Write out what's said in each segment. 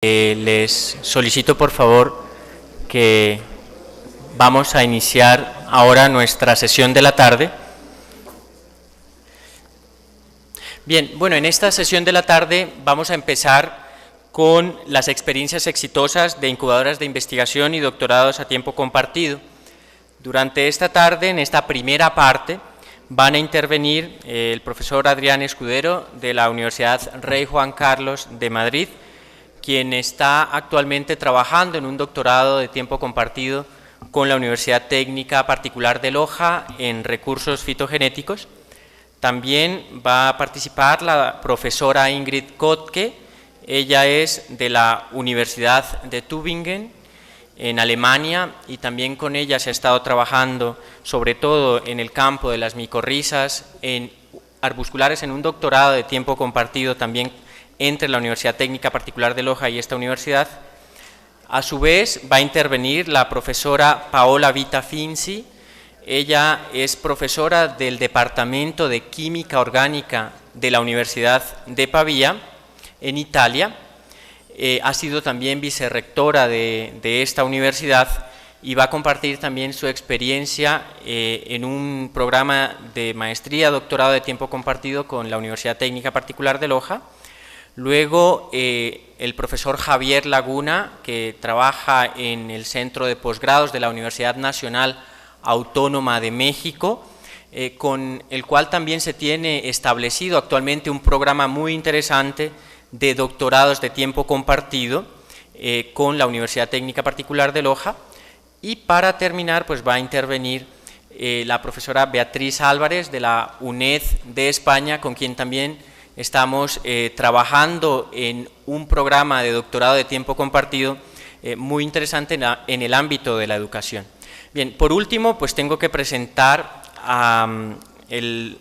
Les solicito por favor que vamos a iniciar ahora nuestra sesión de la tarde. Bien, bueno, en esta sesión de la tarde vamos a empezar con las experiencias exitosas de incubadoras de investigación y doctorados a tiempo compartido. Durante esta tarde, en esta primera parte, van a intervenir el profesor Adrián Escudero de la Universidad Rey Juan Carlos de Madrid, quien está actualmente trabajando en un doctorado de tiempo compartido con la Universidad Técnica Particular de Loja en recursos fitogenéticos. También va a participar la profesora Ingrid Kotke. Ella es de la Universidad de Tübingen en Alemania y también con ella se ha estado trabajando sobre todo en el campo de las micorrizas en arbusculares en un doctorado de tiempo compartido también entre la Universidad Técnica Particular de Loja y esta universidad. A su vez va a intervenir la profesora Paola Vita Finzi. Ella es profesora del Departamento de Química Orgánica de la Universidad de Pavía, en Italia. Ha sido también vicerrectora de esta universidad y va a compartir también su experiencia en un programa de maestría, doctorado de tiempo compartido con la Universidad Técnica Particular de Loja. Luego, el profesor Javier Laguna, que trabaja en el Centro de Posgrados de la Universidad Nacional Autónoma de México, con el cual también se tiene establecido actualmente un programa muy interesante de doctorados de tiempo compartido con la Universidad Técnica Particular de Loja. Y para terminar, pues va a intervenir la profesora Beatriz Álvarez de la UNED de España, con quien también estamos trabajando en un programa de doctorado de tiempo compartido muy interesante en el ámbito de la educación. Bien, por último, pues tengo que presentar al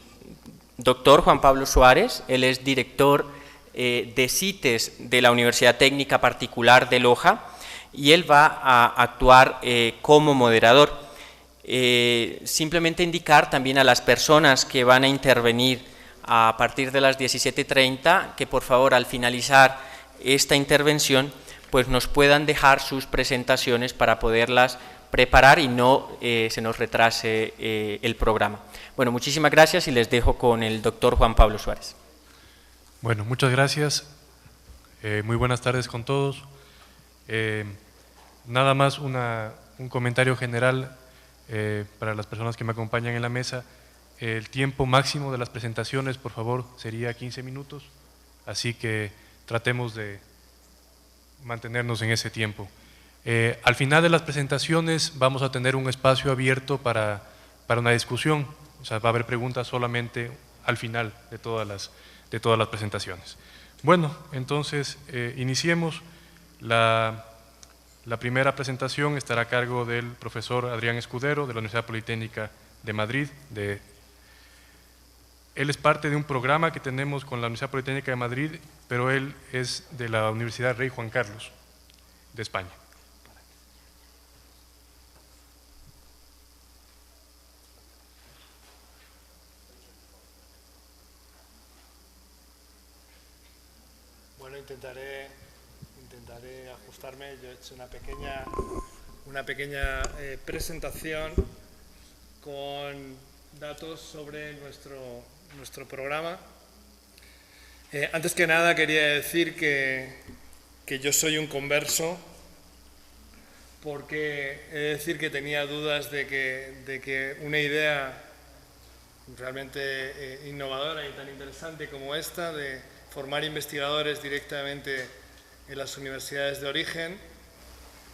doctor Juan Pablo Suárez. Él es director de CITES de la Universidad Técnica Particular de Loja y él va a actuar como moderador. Simplemente indicar también a las personas que van a intervenir a partir de las 17:30, que por favor al finalizar esta intervención pues nos puedan dejar sus presentaciones para poderlas preparar y no se nos retrase el programa. Bueno, muchísimas gracias y les dejo con el doctor Juan Pablo Suárez. Bueno, muchas gracias. Muy buenas tardes con todos. Nada más un comentario general para las personas que me acompañan en la mesa. El tiempo máximo de las presentaciones, por favor, sería 15 minutos, así que tratemos de mantenernos en ese tiempo. Al final de las presentaciones vamos a tener un espacio abierto para una discusión, o sea, va a haber preguntas solamente al final de todas las presentaciones. Bueno, entonces iniciemos. La primera presentación estará a cargo del profesor Adrián Escudero de la Universidad Politécnica de Madrid. Él es parte de un programa que tenemos con la Universidad Politécnica de Madrid, pero él es de la Universidad Rey Juan Carlos de España. Bueno, intentaré ajustarme. Yo he hecho una pequeña presentación con datos sobre nuestro programa. Antes que nada quería decir que yo soy un converso, porque he de decir que tenía dudas de que una idea realmente innovadora y tan interesante como esta, de formar investigadores directamente en las universidades de origen,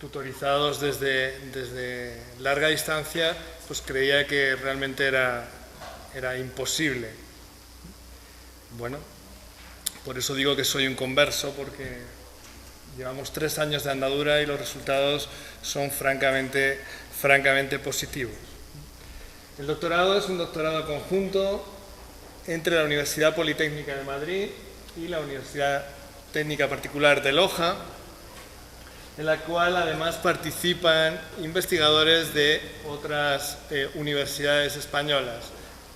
tutorizados desde larga distancia, pues creía que realmente era imposible. Bueno, por eso digo que soy un converso, porque llevamos 3 años de andadura y los resultados son francamente positivos. El doctorado es un doctorado conjunto entre la Universidad Politécnica de Madrid y la Universidad Técnica Particular de Loja, en la cual además participan investigadores de otras universidades españolas,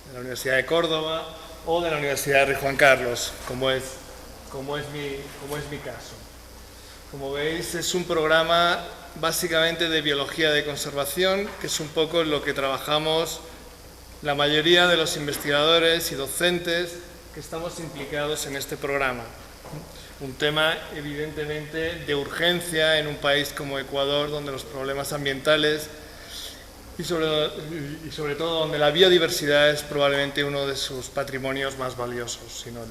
de la Universidad de Córdoba o de la Universidad de Rey Juan Carlos, como es mi caso. Como veis, es un programa básicamente de biología de conservación, que es un poco lo que trabajamos la mayoría de los investigadores y docentes que estamos implicados en este programa. Un tema evidentemente de urgencia en un país como Ecuador, donde los problemas ambientales y sobre todo donde la biodiversidad es probablemente uno de sus patrimonios más valiosos, sino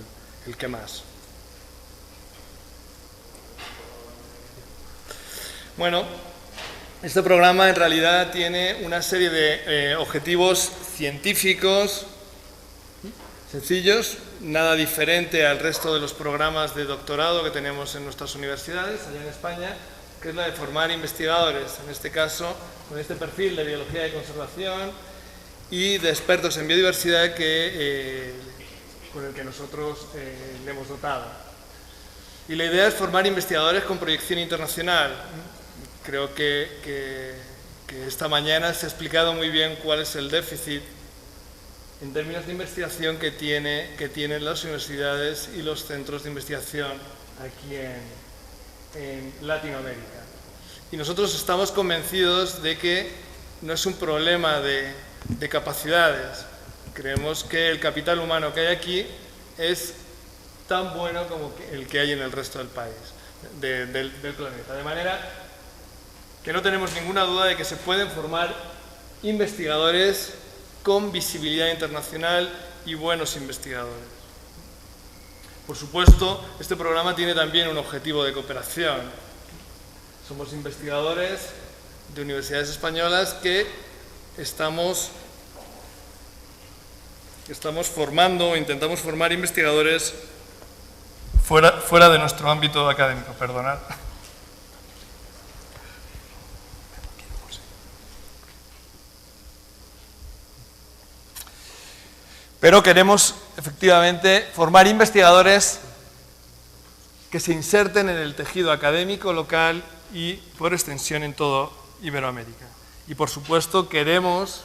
el que más. Bueno, este programa en realidad tiene una serie de objetivos científicos sencillos, nada diferente al resto de los programas de doctorado que tenemos en nuestras universidades allá en España, que es la de formar investigadores, en este caso con este perfil de biología de conservación y de expertos en biodiversidad con el que nosotros le hemos dotado. Y la idea es formar investigadores con proyección internacional. Creo que esta mañana se ha explicado muy bien cuál es el déficit en términos de investigación que tienen las universidades y los centros de investigación aquí en Latinoamérica. Y nosotros estamos convencidos de que no es un problema de capacidades. Creemos que el capital humano que hay aquí es tan bueno como el que hay en el resto del país, del planeta. De manera que no tenemos ninguna duda de que se pueden formar investigadores con visibilidad internacional y buenos investigadores. Por supuesto, este programa tiene también un objetivo de cooperación. Somos investigadores de universidades españolas que estamos formando o intentamos formar investigadores fuera de nuestro ámbito académico, perdonad. Pero queremos, efectivamente, formar investigadores que se inserten en el tejido académico local y, por extensión, en toda Iberoamérica. Y, por supuesto, queremos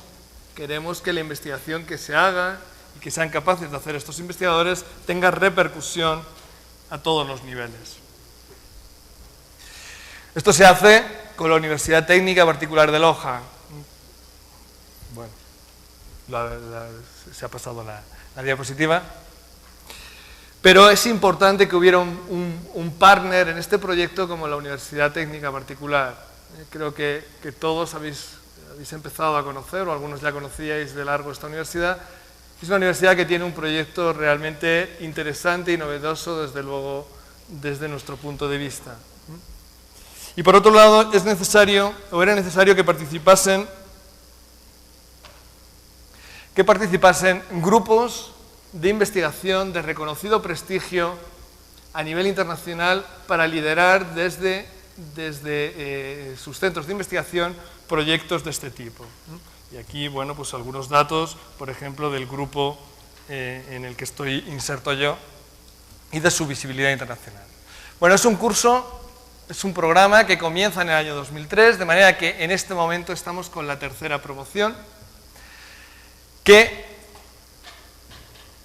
que la investigación que se haga y que sean capaces de hacer estos investigadores tenga repercusión a todos los niveles. Esto se hace con la Universidad Técnica Particular de Loja. Bueno, se ha pasado la diapositiva. Pero es importante que hubiera un partner en este proyecto como la Universidad Técnica Particular. Creo que todos habéis empezado a conocer, o algunos ya conocíais de largo esta universidad. Es una universidad que tiene un proyecto realmente interesante y novedoso, desde luego, desde nuestro punto de vista. Y por otro lado, era necesario que participasen grupos de investigación de reconocido prestigio a nivel internacional para liderar desde sus centros de investigación proyectos de este tipo. Y aquí, bueno, pues algunos datos, por ejemplo, del grupo en el que estoy inserto yo y de su visibilidad internacional. Bueno, es un programa que comienza en el año 2003, de manera que en este momento estamos con la tercera promoción, que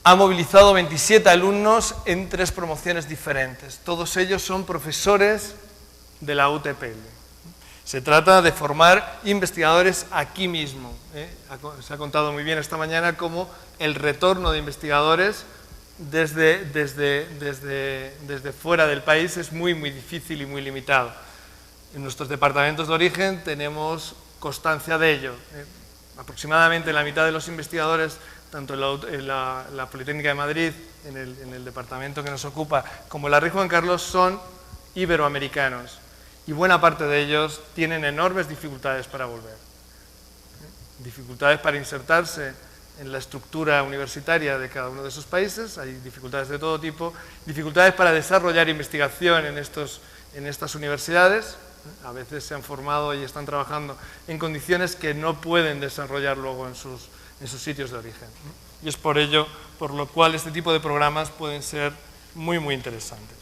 ha movilizado 27 alumnos en 3 promociones diferentes. Todos ellos son profesores de la UTPL. Se trata de formar investigadores aquí mismo. Se ha contado muy bien esta mañana cómo el retorno de investigadores desde fuera del país es muy difícil y muy limitado. En nuestros departamentos de origen tenemos constancia de ello. Aproximadamente la mitad de los investigadores, tanto en la Politécnica de Madrid, en el departamento que nos ocupa, como en la Rey Juan Carlos, son iberoamericanos. Y buena parte de ellos tienen enormes dificultades para volver. Dificultades para insertarse en la estructura universitaria de cada uno de esos países, hay dificultades de todo tipo, dificultades para desarrollar investigación en estas universidades. A veces se han formado y están trabajando en condiciones que no pueden desarrollar luego en sus sitios de origen. Y es por ello por lo cual este tipo de programas pueden ser muy interesantes.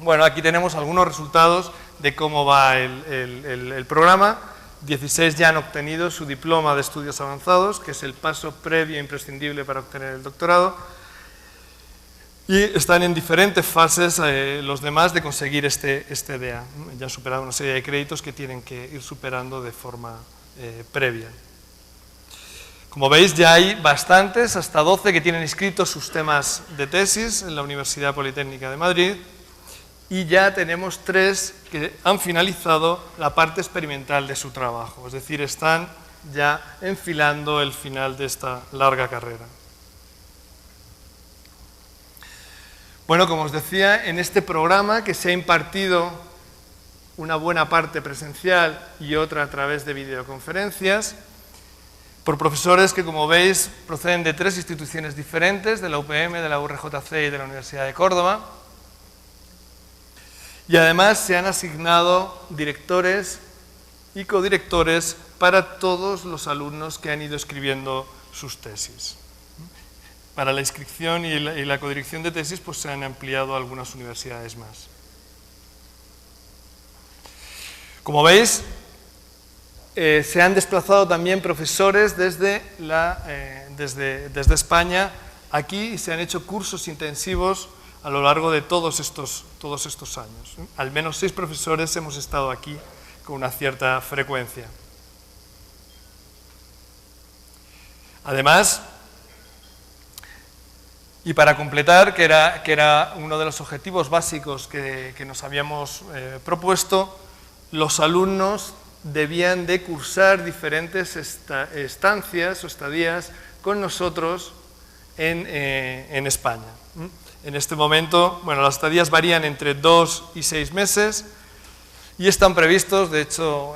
Bueno, aquí tenemos algunos resultados de cómo va el programa. 16 ya han obtenido su diploma de estudios avanzados, que es el paso previo e imprescindible para obtener el doctorado. Y están en diferentes fases los demás de conseguir este DEA. Ya han superado una serie de créditos que tienen que ir superando de forma previa. Como veis, ya hay bastantes, hasta 12, que tienen inscritos sus temas de tesis en la Universidad Politécnica de Madrid, y ya tenemos 3 que han finalizado la parte experimental de su trabajo, es decir, están ya enfilando el final de esta larga carrera. Bueno, como os decía, en este programa que se ha impartido una buena parte presencial y otra a través de videoconferencias, por profesores que, como veis, proceden de 3 instituciones diferentes, de la UPM, de la URJC y de la Universidad de Córdoba. Y además se han asignado directores y codirectores para todos los alumnos que han ido escribiendo sus tesis. Para la inscripción y la codirección de tesis, pues se han ampliado algunas universidades más. Como veis, se han desplazado también profesores desde España aquí y se han hecho cursos intensivos a lo largo de todos estos años. Al menos 6 profesores hemos estado aquí con una cierta frecuencia. Además, y para completar, que era uno de los objetivos básicos que nos habíamos propuesto, los alumnos debían de cursar diferentes estancias o estadías con nosotros en España. En este momento, bueno, las estadías varían entre 2 y 6 meses y están previstos, de hecho,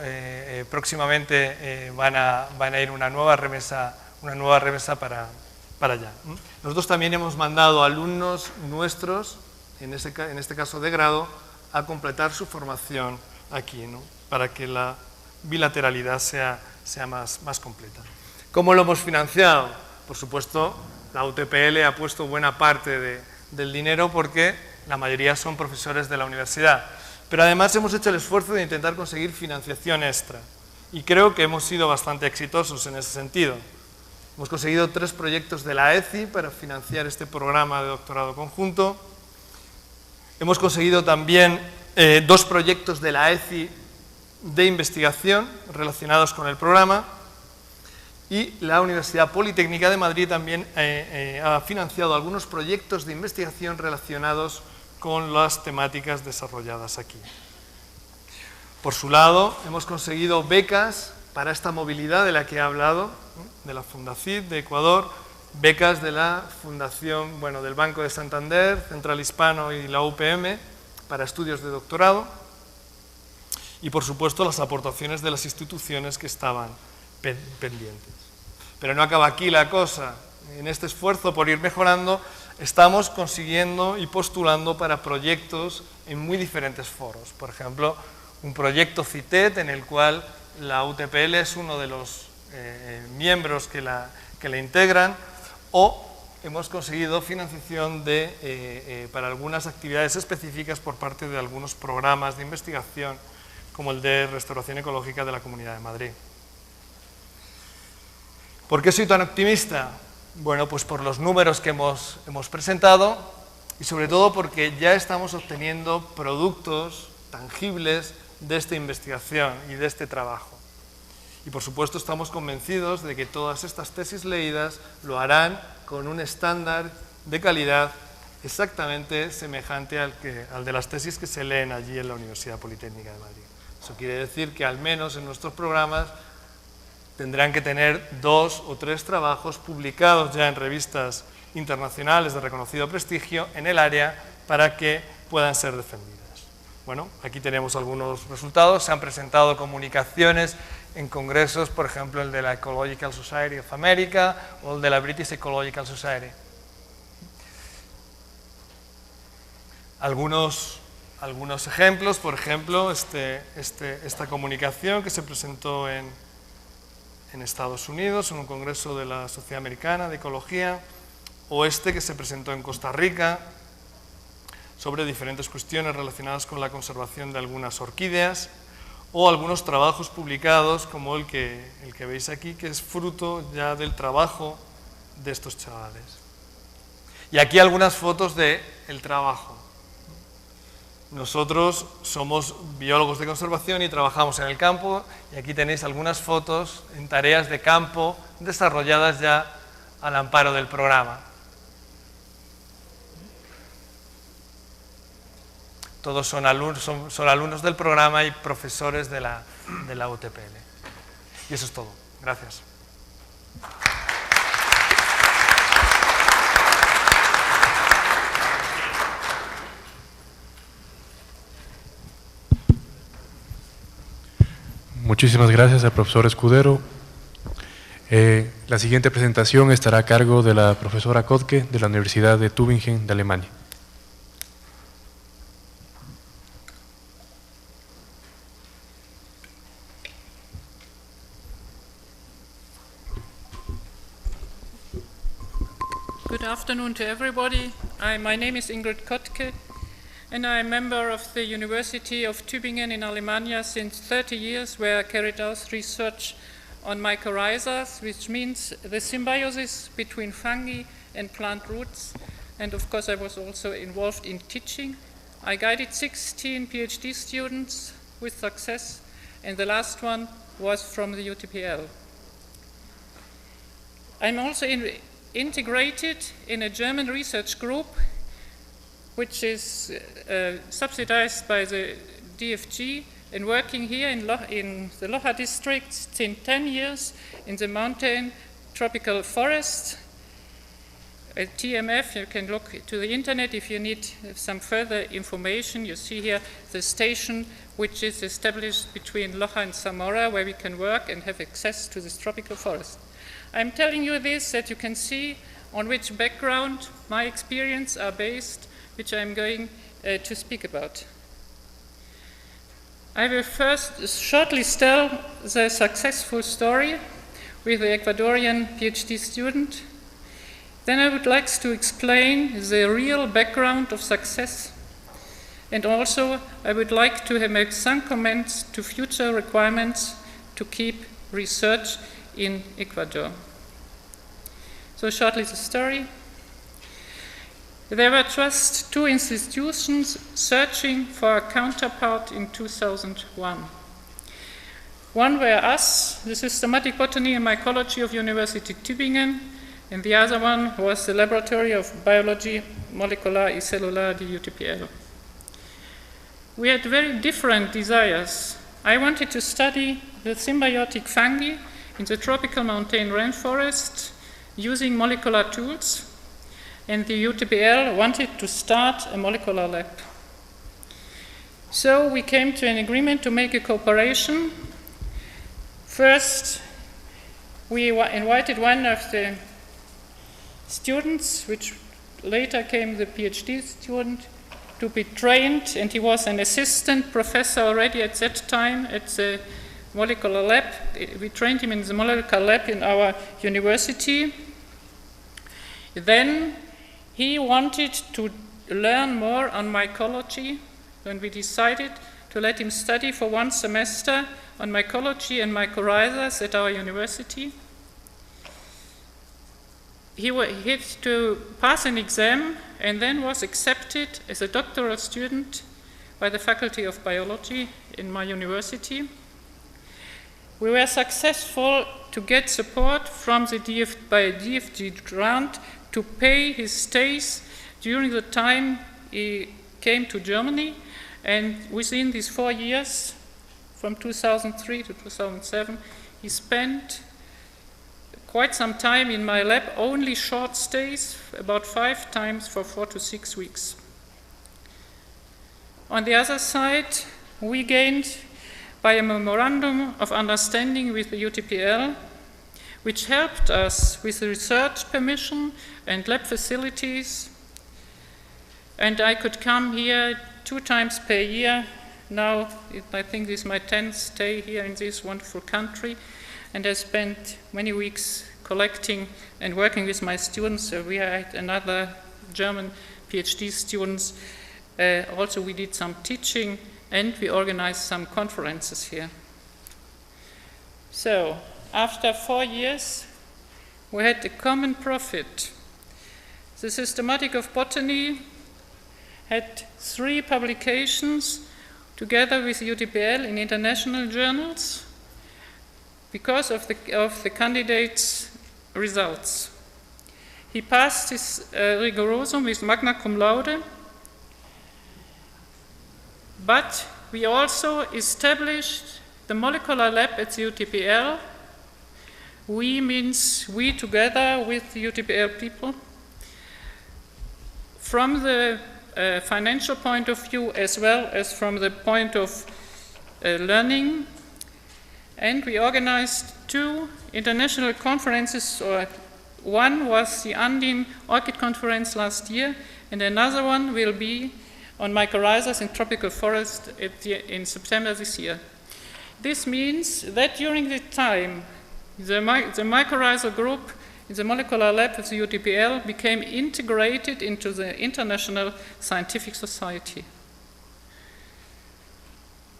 próximamente van a ir una nueva remesa para allá. Nosotros también hemos mandado alumnos nuestros, en este caso de grado, a completar su formación aquí, ¿no? Para que la bilateralidad sea más completa. ¿Cómo lo hemos financiado? Por supuesto, la UTPL ha puesto buena parte del dinero porque la mayoría son profesores de la universidad. Pero además hemos hecho el esfuerzo de intentar conseguir financiación extra y creo que hemos sido bastante exitosos en ese sentido. Hemos conseguido 3 proyectos de la ECI para financiar este programa de doctorado conjunto. Hemos conseguido también 2 proyectos de la ECI de investigación relacionados con el programa, y la Universidad Politécnica de Madrid también ha financiado algunos proyectos de investigación relacionados con las temáticas desarrolladas aquí. Por su lado, hemos conseguido becas para esta movilidad de la que he hablado, de la Fundacid de Ecuador, becas de la Fundación, del Banco de Santander, Central Hispano y la UPM para estudios de doctorado, y por supuesto las aportaciones de las instituciones que estaban pendientes. Pero no acaba aquí la cosa. En este esfuerzo por ir mejorando, estamos consiguiendo y postulando para proyectos en muy diferentes foros. Por ejemplo, un proyecto CITED en el cual la UTPL es uno de los miembros que la integran, o hemos conseguido financiación para algunas actividades específicas por parte de algunos programas de investigación, como el de restauración ecológica de la Comunidad de Madrid. ¿Por qué soy tan optimista? Bueno, pues por los números que hemos presentado y sobre todo porque ya estamos obteniendo productos tangibles de esta investigación y de este trabajo. Y por supuesto estamos convencidos de que todas estas tesis leídas lo harán con un estándar de calidad exactamente semejante al de las tesis que se leen allí en la Universidad Politécnica de Madrid. Eso quiere decir que al menos en nuestros programas tendrán que tener 2 o 3 trabajos publicados ya en revistas internacionales de reconocido prestigio en el área para que puedan ser defendidas. Bueno, aquí tenemos algunos resultados. Se han presentado comunicaciones en congresos, por ejemplo, el de la Ecological Society of America o el de la British Ecological Society. Algunos ejemplos, por ejemplo, esta comunicación que se presentó en Estados Unidos, en un congreso de la Sociedad Americana de Ecología, o que se presentó en Costa Rica, sobre diferentes cuestiones relacionadas con la conservación de algunas orquídeas, o algunos trabajos publicados como el que veis aquí, que es fruto ya del trabajo de estos chavales. Y aquí algunas fotos del trabajo. Nosotros somos biólogos de conservación y trabajamos en el campo, y aquí tenéis algunas fotos en tareas de campo desarrolladas ya al amparo del programa. Todos son alumnos del programa y profesores de la UTPL. Y eso es todo. Gracias. Muchísimas gracias al profesor Escudero. La siguiente presentación estará a cargo de la profesora Kotke de la Universidad de Tübingen de Alemania. Good afternoon to everybody. My name is Ingrid Kotke, and I'm a member of the University of Tübingen in Alemania since 30 years, where I carried out research on mycorrhizas, which means the symbiosis between fungi and plant roots. And of course, I was also involved in teaching. I guided 16 PhD students with success, and the last one was from the UTPL. I'm also integrated in a German research group which is subsidized by the DFG, and working here in the Loja district since 10 years in the mountain tropical forest. At TMF, you can look to the internet if you need some further information. You see here the station which is established between Loja and Zamora, where we can work and have access to this tropical forest. I'm telling you this that you can see on which background my experience are based, which I'm going to speak about. I will first shortly tell the successful story with the Ecuadorian PhD student. Then I would like to explain the real background of success, and also I would like to make some comments to future requirements to keep research in Ecuador. So shortly the story. There were just two institutions searching for a counterpart in 2001. One were us, the Systematic Botany and Mycology of University Tübingen, and the other one was the Laboratory of Biology, Molecular and Cellular, the UTPL. We had very different desires. I wanted to study the symbiotic fungi in the tropical montane rainforest using molecular tools, and the UTPL wanted to start a molecular lab. So we came to an agreement to make a cooperation. First, we invited one of the students, which later came the PhD student, to be trained, and he was an assistant professor already at that time at the molecular lab. We trained him in the molecular lab in our university. Then he wanted to learn more on mycology, and we decided to let him study for 1 semester on mycology and mycorrhizas at our university. He had to pass an exam and then was accepted as a doctoral student by the Faculty of Biology in my university. We were successful to get support from the DFG grant to pay his stays during the time he came to Germany, and within these 4 years, from 2003 to 2007, he spent quite some time in my lab, only short stays, about 5 times for 4 to 6 weeks. On the other side, we gained by a memorandum of understanding with the UTPL, which helped us with the research permission and lab facilities. And I could come here 2 times per year. Now, I think this is my 10th stay here in this wonderful country. And I spent many weeks collecting and working with my students. We had another German PhD students. Also, we did some teaching, and we organized some conferences here. So, after 4 years, we had a common profit. The Systematic of Botany had 3 publications together with UTPL in international journals because of the candidate's results. He passed his rigorosum with magna cum laude, but we also established the molecular lab at the UTPL. We means we together with the UTPL people. From the financial point of view as well as from the point of learning. And we organized 2 international conferences. One was the Andean Orchid Conference last year, and another one will be on mycorrhizas in tropical forest in September this year. This means that during the time, the mycorrhizal group in the molecular lab of the UTPL became integrated into the International Scientific Society.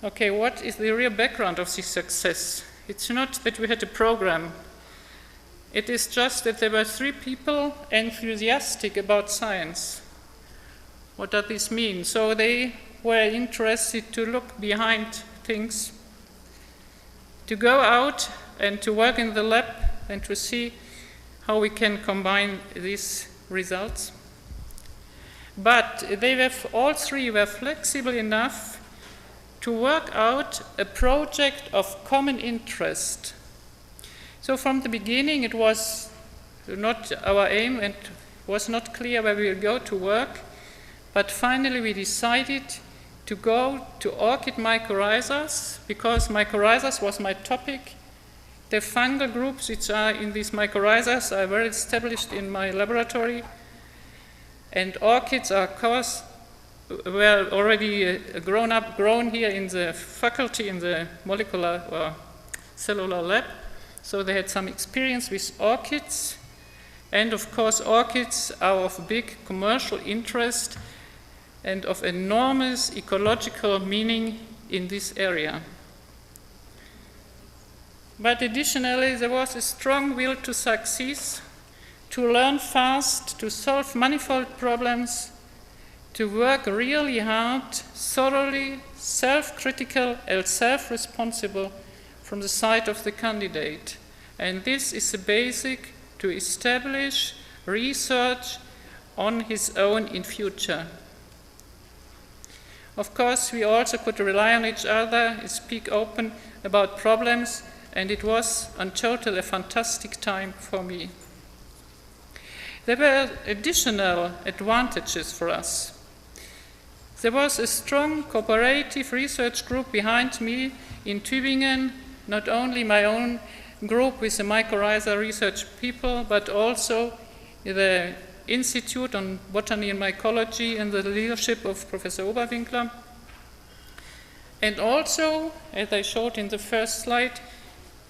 Okay, what is the real background of this success? It's not that we had a program. It is just that there were 3 people enthusiastic about science. What does this mean? So they were interested to look behind things, to go out and to work in the lab and to see how we can combine these results. But all 3 were flexible enough to work out a project of common interest. So from the beginning it was not our aim and was not clear where we would go to work, but finally we decided to go to orchid mycorrhizas because mycorrhizas was my topic. The fungal groups which are in these mycorrhizas are well established in my laboratory, and orchids are, of course, were already grown here in the faculty in the molecular or cellular lab, so they had some experience with orchids, and of course orchids are of big commercial interest and of enormous ecological meaning in this area. But additionally, there was a strong will to succeed, to learn fast, to solve manifold problems, to work really hard, thoroughly, self-critical and self-responsible from the side of the candidate. And this is the basic to establish research on his own in future. Of course, we also could rely on each other, speak open about problems, and it was in total a fantastic time for me. There were additional advantages for us. There was a strong cooperative research group behind me in Tübingen, not only my own group with the mycorrhiza research people, but also the Institute on Botany and Mycology and the leadership of Professor Oberwinkler. And also, as I showed in the first slide,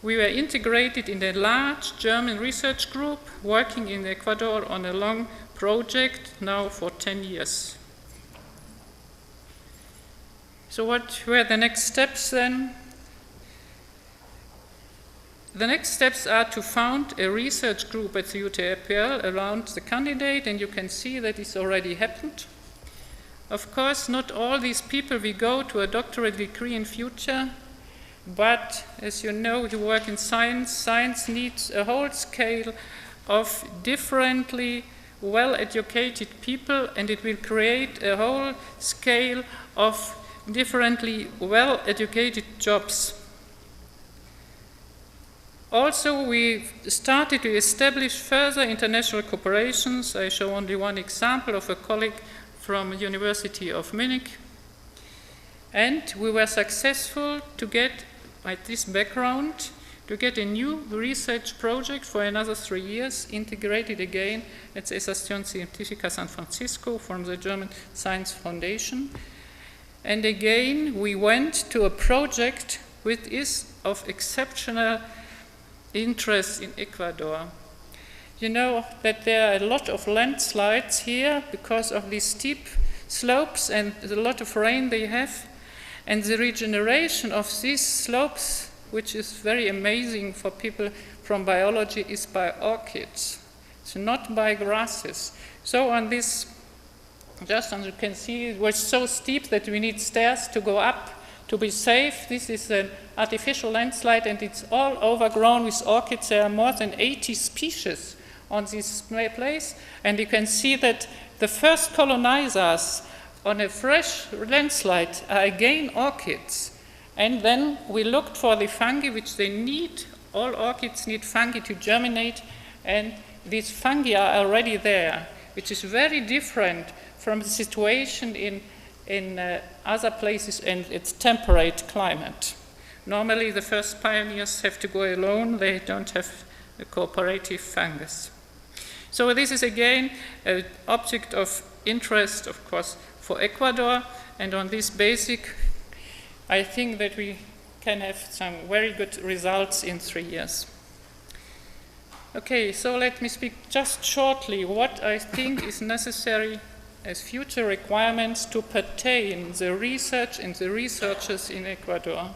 we were integrated in a large German research group working in Ecuador on a long project now for 10 years. So what were the next steps then? The next steps are to found a research group at the UTPL around the candidate, and you can see that it's already happened. Of course, not all these people will go to a doctorate degree in future, but as you know, you work in science. Science needs a whole scale of differently well-educated people, and it will create a whole scale of differently well-educated jobs. Also, we started to establish further international cooperations. I show only one example of a colleague from the University of Munich. And we were successful to get, at this background, to get a new research project for another 3 years, integrated again at the Estación Científica San Francisco from the German Science Foundation. And again, we went to a project which is of exceptional interest in Ecuador. You know that there are a lot of landslides here because of these steep slopes and a lot of rain they have. And the regeneration of these slopes, which is very amazing for people from biology, is by orchids. It's not by grasses. So on this, just as you can see, it was so steep that we need stairs to go up to be safe. This is an artificial landslide, and it's all overgrown with orchids. There are more than 80 species on this place, and you can see that the first colonizers on a fresh landslide are again orchids. And then we looked for the fungi which they need. All orchids need fungi to germinate, and these fungi are already there, which is very different from the situation in other places and its temperate climate. Normally the first pioneers have to go alone, they don't have a cooperative fungus. So this is again an object of interest, of course, for Ecuador, and on this basic, I think that we can have some very good results in 3 years. Okay, so let me speak just shortly what I think is necessary as future requirements to pertain the research and the researchers in Ecuador.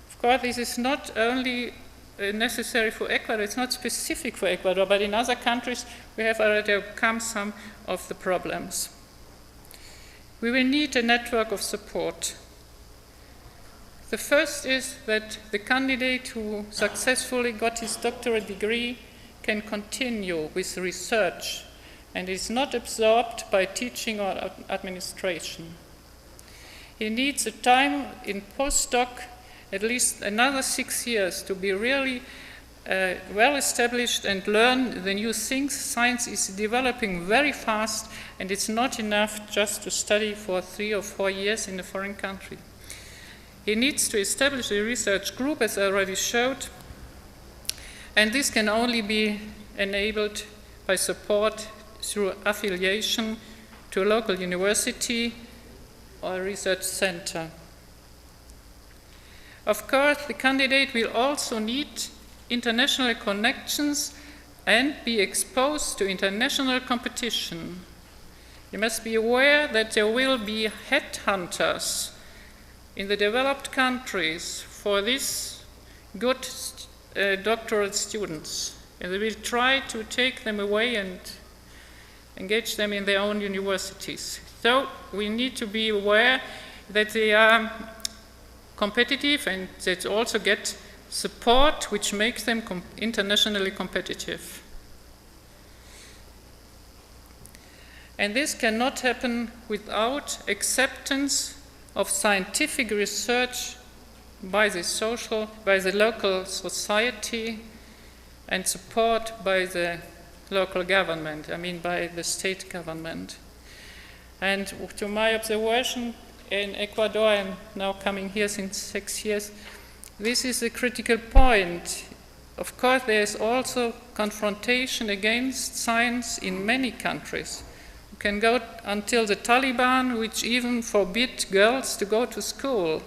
Of course, this is not only necessary for Ecuador, it's not specific for Ecuador, but in other countries we have already overcome some of the problems. We will need a network of support. The first is that the candidate who successfully got his doctorate degree can continue with research and is not absorbed by teaching or administration. He needs a time in postdoc, at least another 6 years, to be really well established and learn the new things. Science is developing very fast, and it's not enough just to study for 3 or 4 years in a foreign country. He needs to establish a research group, as I already showed, and this can only be enabled by support through affiliation to a local university or a research center. Of course, the candidate will also need international connections and be exposed to international competition. You must be aware that there will be headhunters in the developed countries for these good doctoral students, and they will try to take them away and engage them in their own universities. So we need to be aware that they are competitive and that also get support which makes them internationally competitive. And this cannot happen without acceptance of scientific research by the local society and support by the local government, by the state government. And to my observation in Ecuador, I'm now coming here since 6 years, this is a critical point. Of course, there is also confrontation against science in many countries. You can go until the Taliban, which even forbid girls to go to school.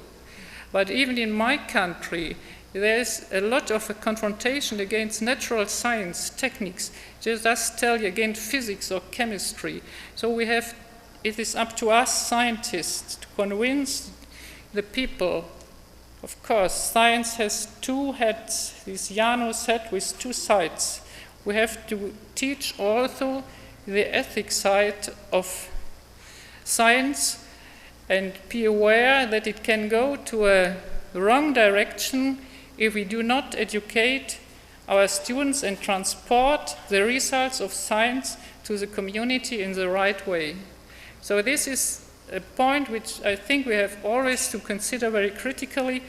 But even in my country, there is a lot of a confrontation against natural science techniques, just tell you against physics or chemistry. So it is up to us scientists to convince the people. Of course, science has 2 heads, this Janus head with 2 sides. We have to teach also the ethics side of science and be aware that it can go to a wrong direction if we do not educate our students and transport the results of science to the community in the right way. So this is a point which I think we have always to consider very critically,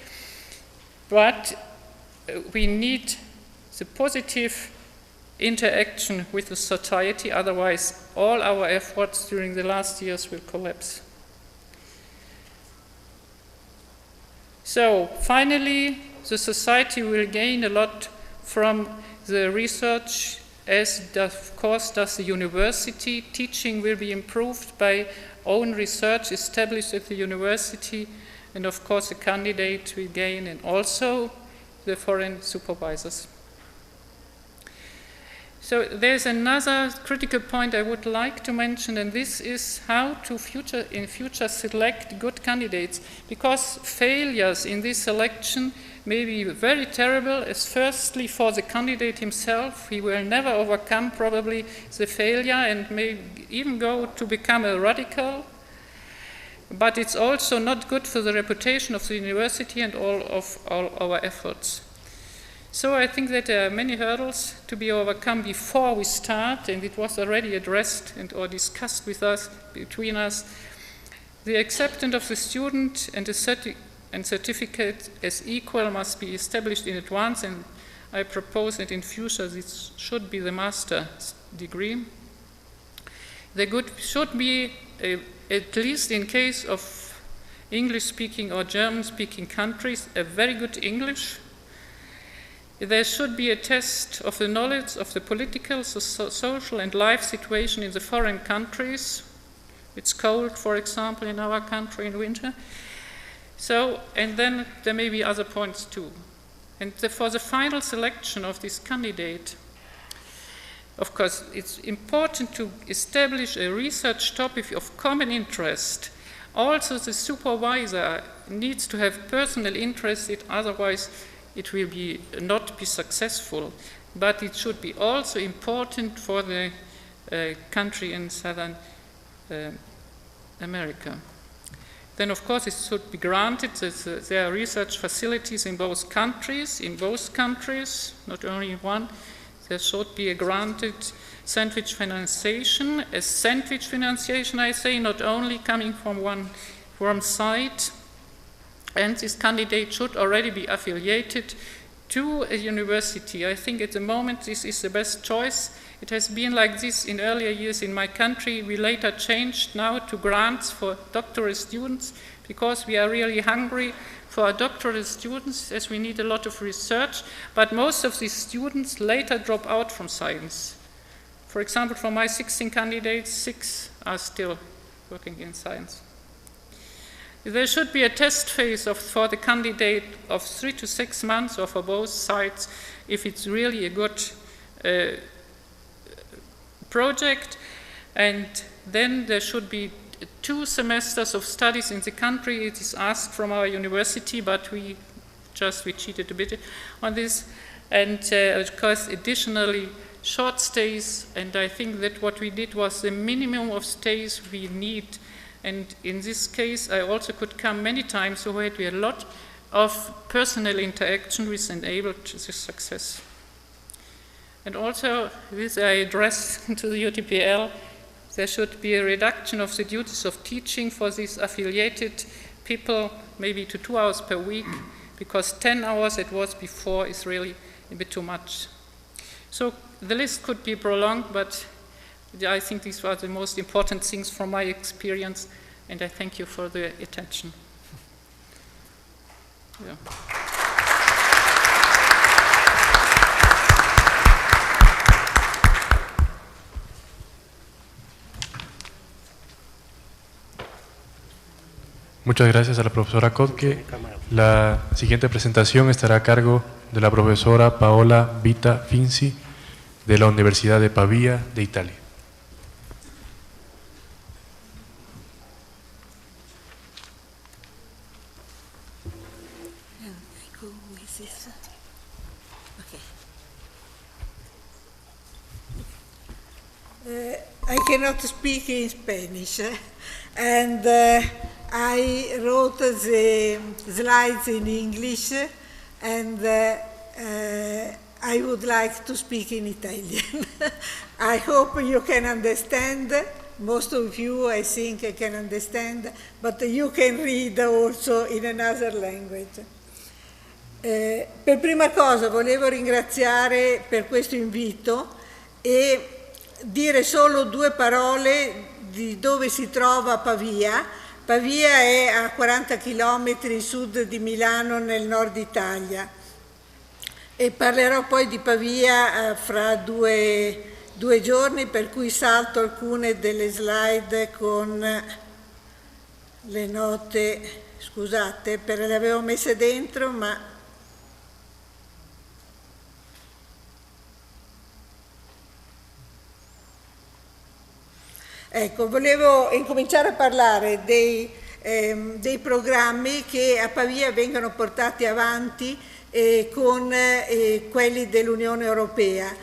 but we need the positive interaction with the society, otherwise all our efforts during the last years will collapse. So finally, the society will gain a lot from the research, as of course does the university. Teaching will be improved by own research established at the university, and of course the candidate will gain, and also the foreign supervisors. So there's another critical point I would like to mention, and this is how to in future select good candidates, because failures in this selection may be very terrible, as firstly for the candidate himself. He will never overcome probably the failure and may even go to become a radical. But it's also not good for the reputation of the university and all our efforts. So I think that there are many hurdles to be overcome before we start, and it was already addressed or discussed with us, between us. The acceptance of the student and the certificate as equal must be established in advance, and I propose that in future this should be the master's degree. There should be, at least in case of English-speaking or German-speaking countries, a very good English. There should be a test of the knowledge of the political, social and life situation in the foreign countries. It's cold, for example, in our country in winter. So, and then there may be other points too. And for the final selection of this candidate, of course, it's important to establish a research topic of common interest. Also, the supervisor needs to have personal interest, otherwise it will not be successful. But it should be also important for the country in Southern America. Then, of course, it should be granted that there are research facilities in both countries, not only in one. There should be a granted sandwich financiation. A sandwich financiation, I say, not only coming from one side, and this candidate should already be affiliated to a university. I think at the moment this is the best choice. It has been like this in earlier years in my country. We later changed now to grants for doctoral students because we are really hungry for doctoral students, as we need a lot of research, but most of these students later drop out from science. For example, from my 16 candidates, 6 are still working in science. There should be a test phase for the candidate of 3 to 6 months, or for both sides, if it's really a good project. And then there should be 2 semesters of studies in the country. It is asked from our university, but we cheated a bit on this. And of course, additionally, short stays. And I think that what we did was the minimum of stays we need. And in this case, I also could come many times, so we had a lot of personal interaction which enabled this success. And also, this I address to the UTPL, there should be a reduction of the duties of teaching for these affiliated people, maybe to 2 hours per week, because 10 hours it was before is really a bit too much. So the list could be prolonged, but I think these were the most important things from my experience, and I thank you for the attention. Yeah. Muchas gracias a la profesora Kotke. La siguiente presentación estará a cargo de la profesora Paola Vita Finzi de la Universidad de Pavía de Italia. I cannot speak in Spanish, and I wrote the slides in English, and I would like to speak in Italian. I hope you can understand. Most of you, I think, can understand, but you can read also in another language. Per prima cosa volevo ringraziare per questo invito e dire solo 2 parole di dove si trova Pavia. Pavia è a 40 km sud di Milano, nel nord Italia, e parlerò poi di Pavia fra due giorni, per cui salto alcune delle slide con le note, scusate, le avevo messe dentro, ma ecco, volevo incominciare a parlare dei dei programmi che a Pavia vengono portati avanti con quelli dell'Unione Europea.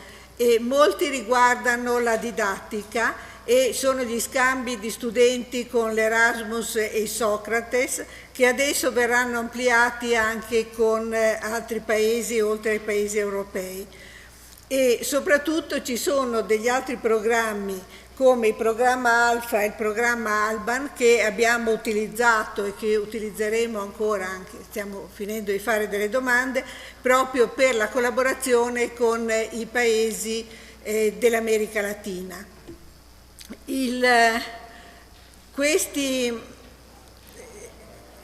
Molti riguardano la didattica e sono gli scambi di studenti con l'Erasmus e il Socrates, che adesso verranno ampliati anche con altri paesi oltre ai paesi europei. E soprattutto ci sono degli altri programmi come il programma Alfa e il programma Alban che abbiamo utilizzato e che utilizzeremo ancora, anche stiamo finendo di fare delle domande, proprio per la collaborazione con i paesi dell'America Latina.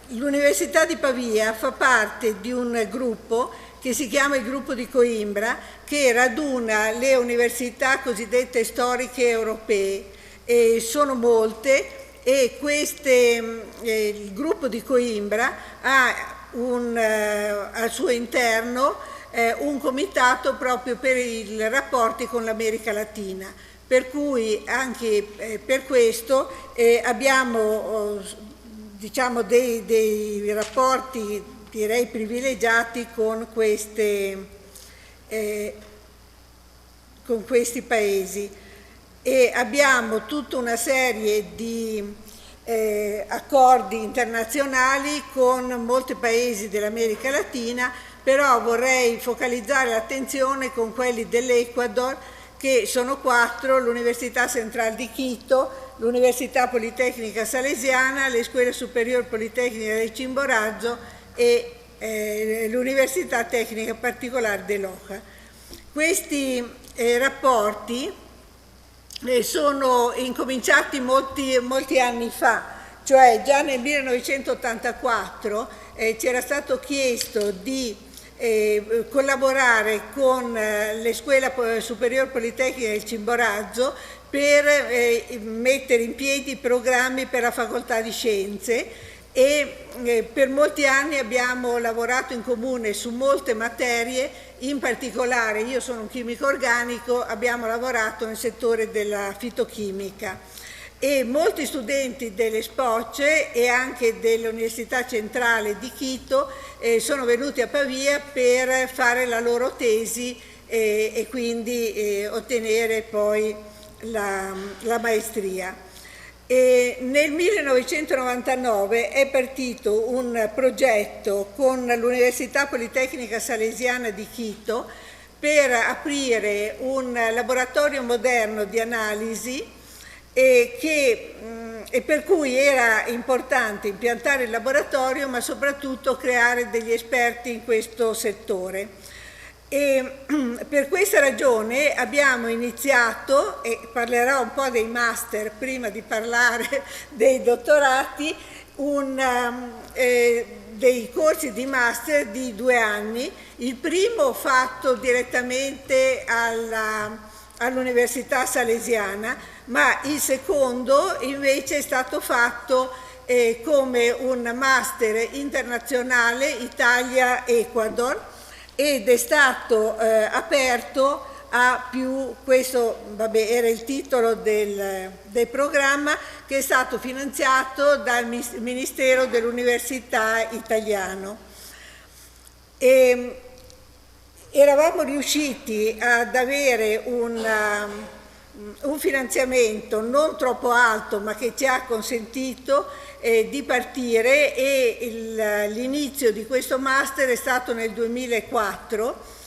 L'Università di Pavia fa parte di un gruppo che si chiama il gruppo di Coimbra, che raduna le università cosiddette storiche europee. Sono molte e il gruppo di Coimbra ha al suo interno un comitato proprio per i rapporti con l'America Latina. Per cui anche per questo abbiamo diciamo dei rapporti direi privilegiati con questi paesi e abbiamo tutta una serie di accordi internazionali con molti paesi dell'America Latina, però vorrei focalizzare l'attenzione con quelli dell'Ecuador, che sono 4: l'Università Central di Quito, l'Università Politecnica Salesiana, le Scuole Superiori Politecniche del Chimborazo e l'Università Tecnica Particolare de Loja. Questi rapporti sono incominciati molti anni fa, cioè già nel 1984 ci era stato chiesto di collaborare con le Scuole Superiori Politecniche del Chimborazo per mettere in piedi programmi per la Facoltà di Scienze e per molti anni abbiamo lavorato in comune su molte materie, in particolare io sono un chimico organico, abbiamo lavorato nel settore della fitochimica. E molti studenti delle SPOCE e anche dell'Università Centrale di Quito sono venuti a Pavia per fare la loro tesi e quindi ottenere poi la maestria. E nel 1999 è partito un progetto con l'Università Politecnica Salesiana di Quito per aprire un laboratorio moderno di analisi e per cui era importante impiantare il laboratorio ma soprattutto creare degli esperti in questo settore. E per questa ragione abbiamo iniziato, e parlerò un po' dei master prima di parlare dei dottorati, dei corsi di master di 2 anni, il primo fatto direttamente all'Università Salesiana, ma il secondo invece è stato fatto come un master internazionale Italia-Ecuador ed è stato aperto a più, questo era il titolo del programma, che è stato finanziato dal Ministero dell'Università italiano. Eravamo riusciti ad avere un finanziamento non troppo alto ma che ci ha consentito di partire e l'inizio di questo master è stato nel 2004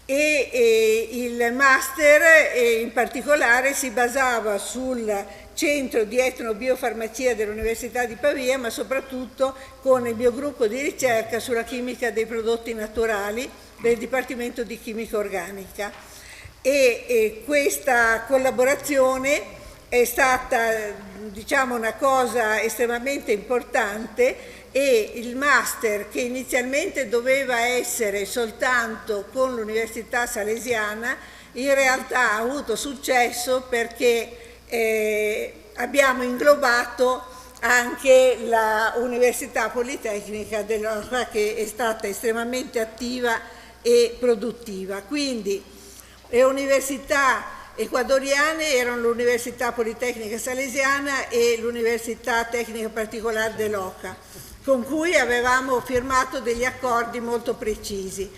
e il master in particolare si basava sul centro di etnobiofarmacia dell'Università di Pavia ma soprattutto con il mio gruppo di ricerca sulla chimica dei prodotti naturali del Dipartimento di Chimica Organica. E questa collaborazione è stata, diciamo, una cosa estremamente importante e il master, che inizialmente doveva essere soltanto con l'Università Salesiana, in realtà ha avuto successo perché abbiamo inglobato anche l'Università Politecnica dell'Oca, che è stata estremamente attiva e produttiva. Quindi le università ecuadoriane erano l'Università Politecnica Salesiana e l'Università Tecnica Particolare de Loja, con cui avevamo firmato degli accordi molto precisi.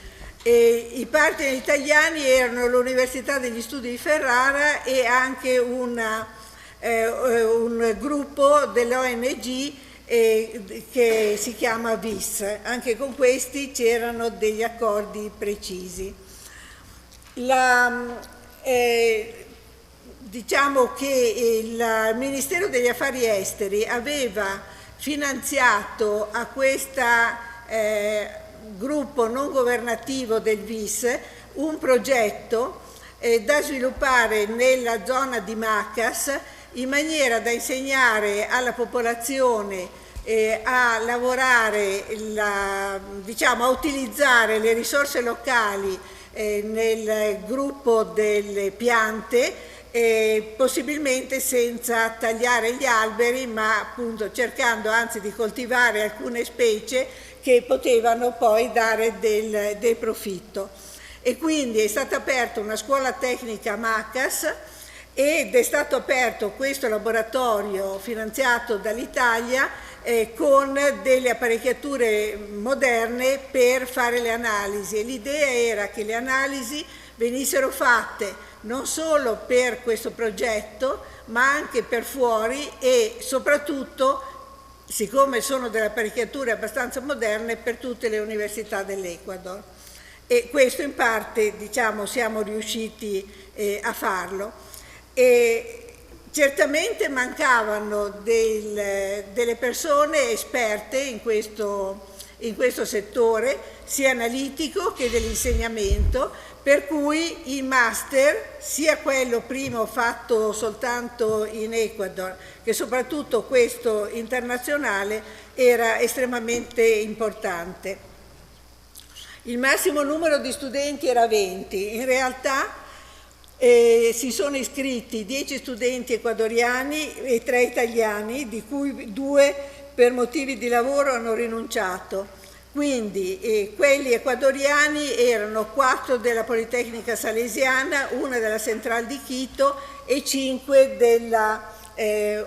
E i partner italiani erano l'Università degli Studi di Ferrara e anche un gruppo dell'ONG che si chiama VIS. Anche con questi c'erano degli accordi precisi. Diciamo che il Ministero degli Affari Esteri aveva finanziato a questa gruppo non governativo del VIS un progetto da sviluppare nella zona di Macas in maniera da insegnare alla popolazione a lavorare, diciamo, a utilizzare le risorse locali nel gruppo delle piante, possibilmente senza tagliare gli alberi, ma appunto cercando anzi di coltivare alcune specie che potevano poi dare del profitto. E quindi è stata aperta una scuola tecnica a Macas ed è stato aperto questo laboratorio finanziato dall'Italia con delle apparecchiature moderne per fare le analisi. E l'idea era che le analisi venissero fatte non solo per questo progetto, ma anche per fuori e soprattutto, siccome sono delle apparecchiature abbastanza moderne, per tutte le università dell'Ecuador. E questo in parte, diciamo, siamo riusciti a farlo. E certamente mancavano delle persone esperte in questo settore, sia analitico che dell'insegnamento, per cui il master, sia quello primo fatto soltanto in Ecuador, che soprattutto questo internazionale, era estremamente importante. Il massimo numero di studenti era 20, in realtà si sono iscritti 10 studenti ecuadoriani e 3 italiani, di cui 2 per motivi di lavoro hanno rinunciato. Quindi quelli ecuadoriani erano 4 della Politecnica Salesiana, 1 della Central di Quito e 5 della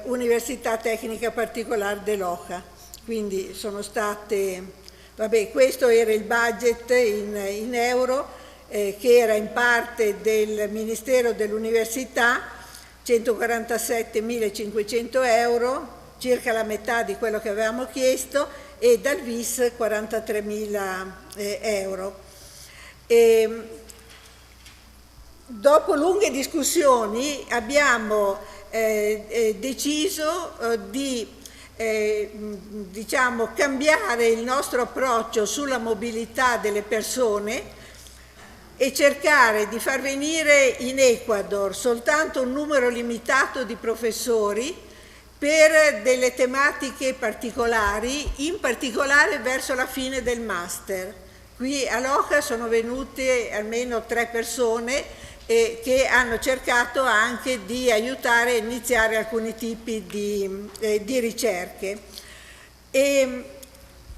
Università Tecnica Particolare de Loja. Quindi sono state, vabbè, questo era il budget in euro, che era in parte del Ministero dell'Università, 147.500 euro, circa la metà di quello che avevamo chiesto, e dal VIS 43.000 euro. Dopo lunghe discussioni abbiamo deciso di diciamo, cambiare il nostro approccio sulla mobilità delle persone e cercare di far venire in Ecuador soltanto un numero limitato di professori per delle tematiche particolari, in particolare verso la fine del master. Qui a Loja sono venute almeno 3 persone che hanno cercato anche di aiutare a iniziare alcuni tipi di ricerche.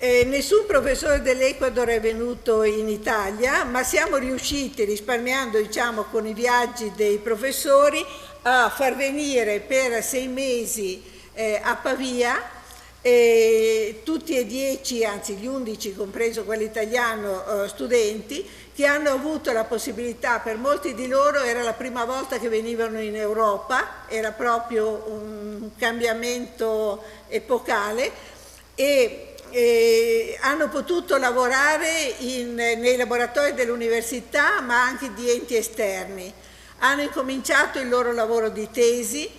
Nessun professore dell'Ecuador è venuto in Italia, ma siamo riusciti, risparmiando, diciamo, con i viaggi dei professori, a far venire per 6 mesi a Pavia tutti e 10, anzi gli 11, compreso quello italiano, studenti, che hanno avuto la possibilità, per molti di loro era la prima volta che venivano in Europa, era proprio un cambiamento epocale, e hanno potuto lavorare nei laboratori dell'università, ma anche di enti esterni. Hanno incominciato il loro lavoro di tesi,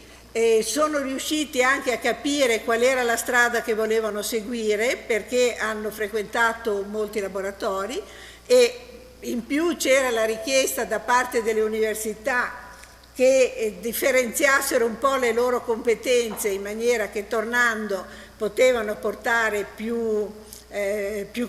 sono riusciti anche a capire qual era la strada che volevano seguire, perché hanno frequentato molti laboratori, e in più c'era la richiesta da parte delle università che differenziassero un po' le loro competenze, in maniera che tornando potevano portare più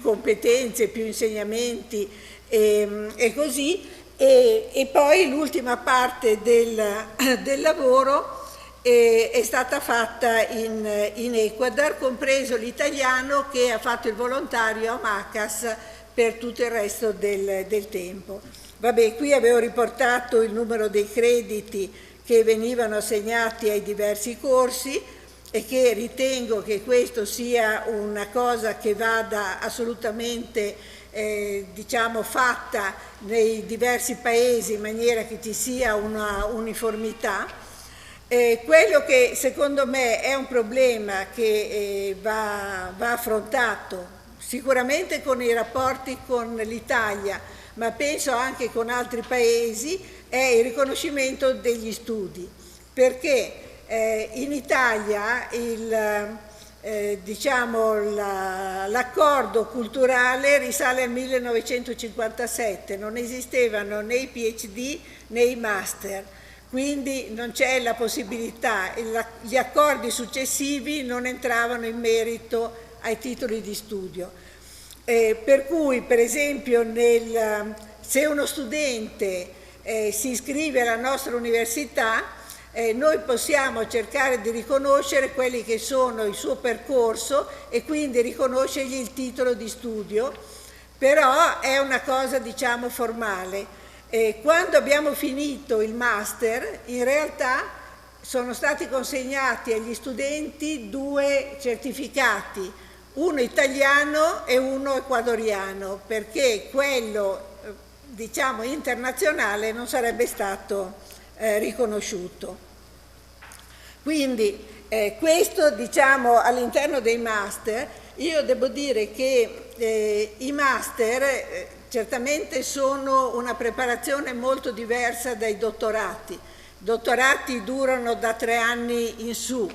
competenze, più insegnamenti e così. E poi l'ultima parte del lavoro è stata fatta in Ecuador, compreso l'italiano che ha fatto il volontario a Macas per tutto il resto del tempo. Vabbè, qui avevo riportato il numero dei crediti che venivano assegnati ai diversi corsi e che ritengo che questo sia una cosa che vada assolutamente diciamo fatta nei diversi paesi in maniera che ci sia una uniformità. Quello che secondo me è un problema che va affrontato sicuramente con i rapporti con l'Italia, ma penso anche con altri paesi, è il riconoscimento degli studi, perché in Italia l'accordo culturale risale al 1957, non esistevano né i PhD né i master, quindi non c'è la possibilità, gli accordi successivi non entravano in merito ai titoli di studio. Per cui, per esempio, se uno studente si iscrive alla nostra università, noi possiamo cercare di riconoscere quelli che sono il suo percorso e quindi riconoscergli il titolo di studio, però è una cosa, diciamo, formale. Quando abbiamo finito il master, in realtà sono stati consegnati agli studenti 2 certificati, uno italiano e uno ecuadoriano, perché quello, diciamo, internazionale non sarebbe stato riconosciuto. Quindi questo, diciamo, all'interno dei master, io devo dire che i master certamente sono una preparazione molto diversa dai dottorati. I dottorati durano da 3 anni in su.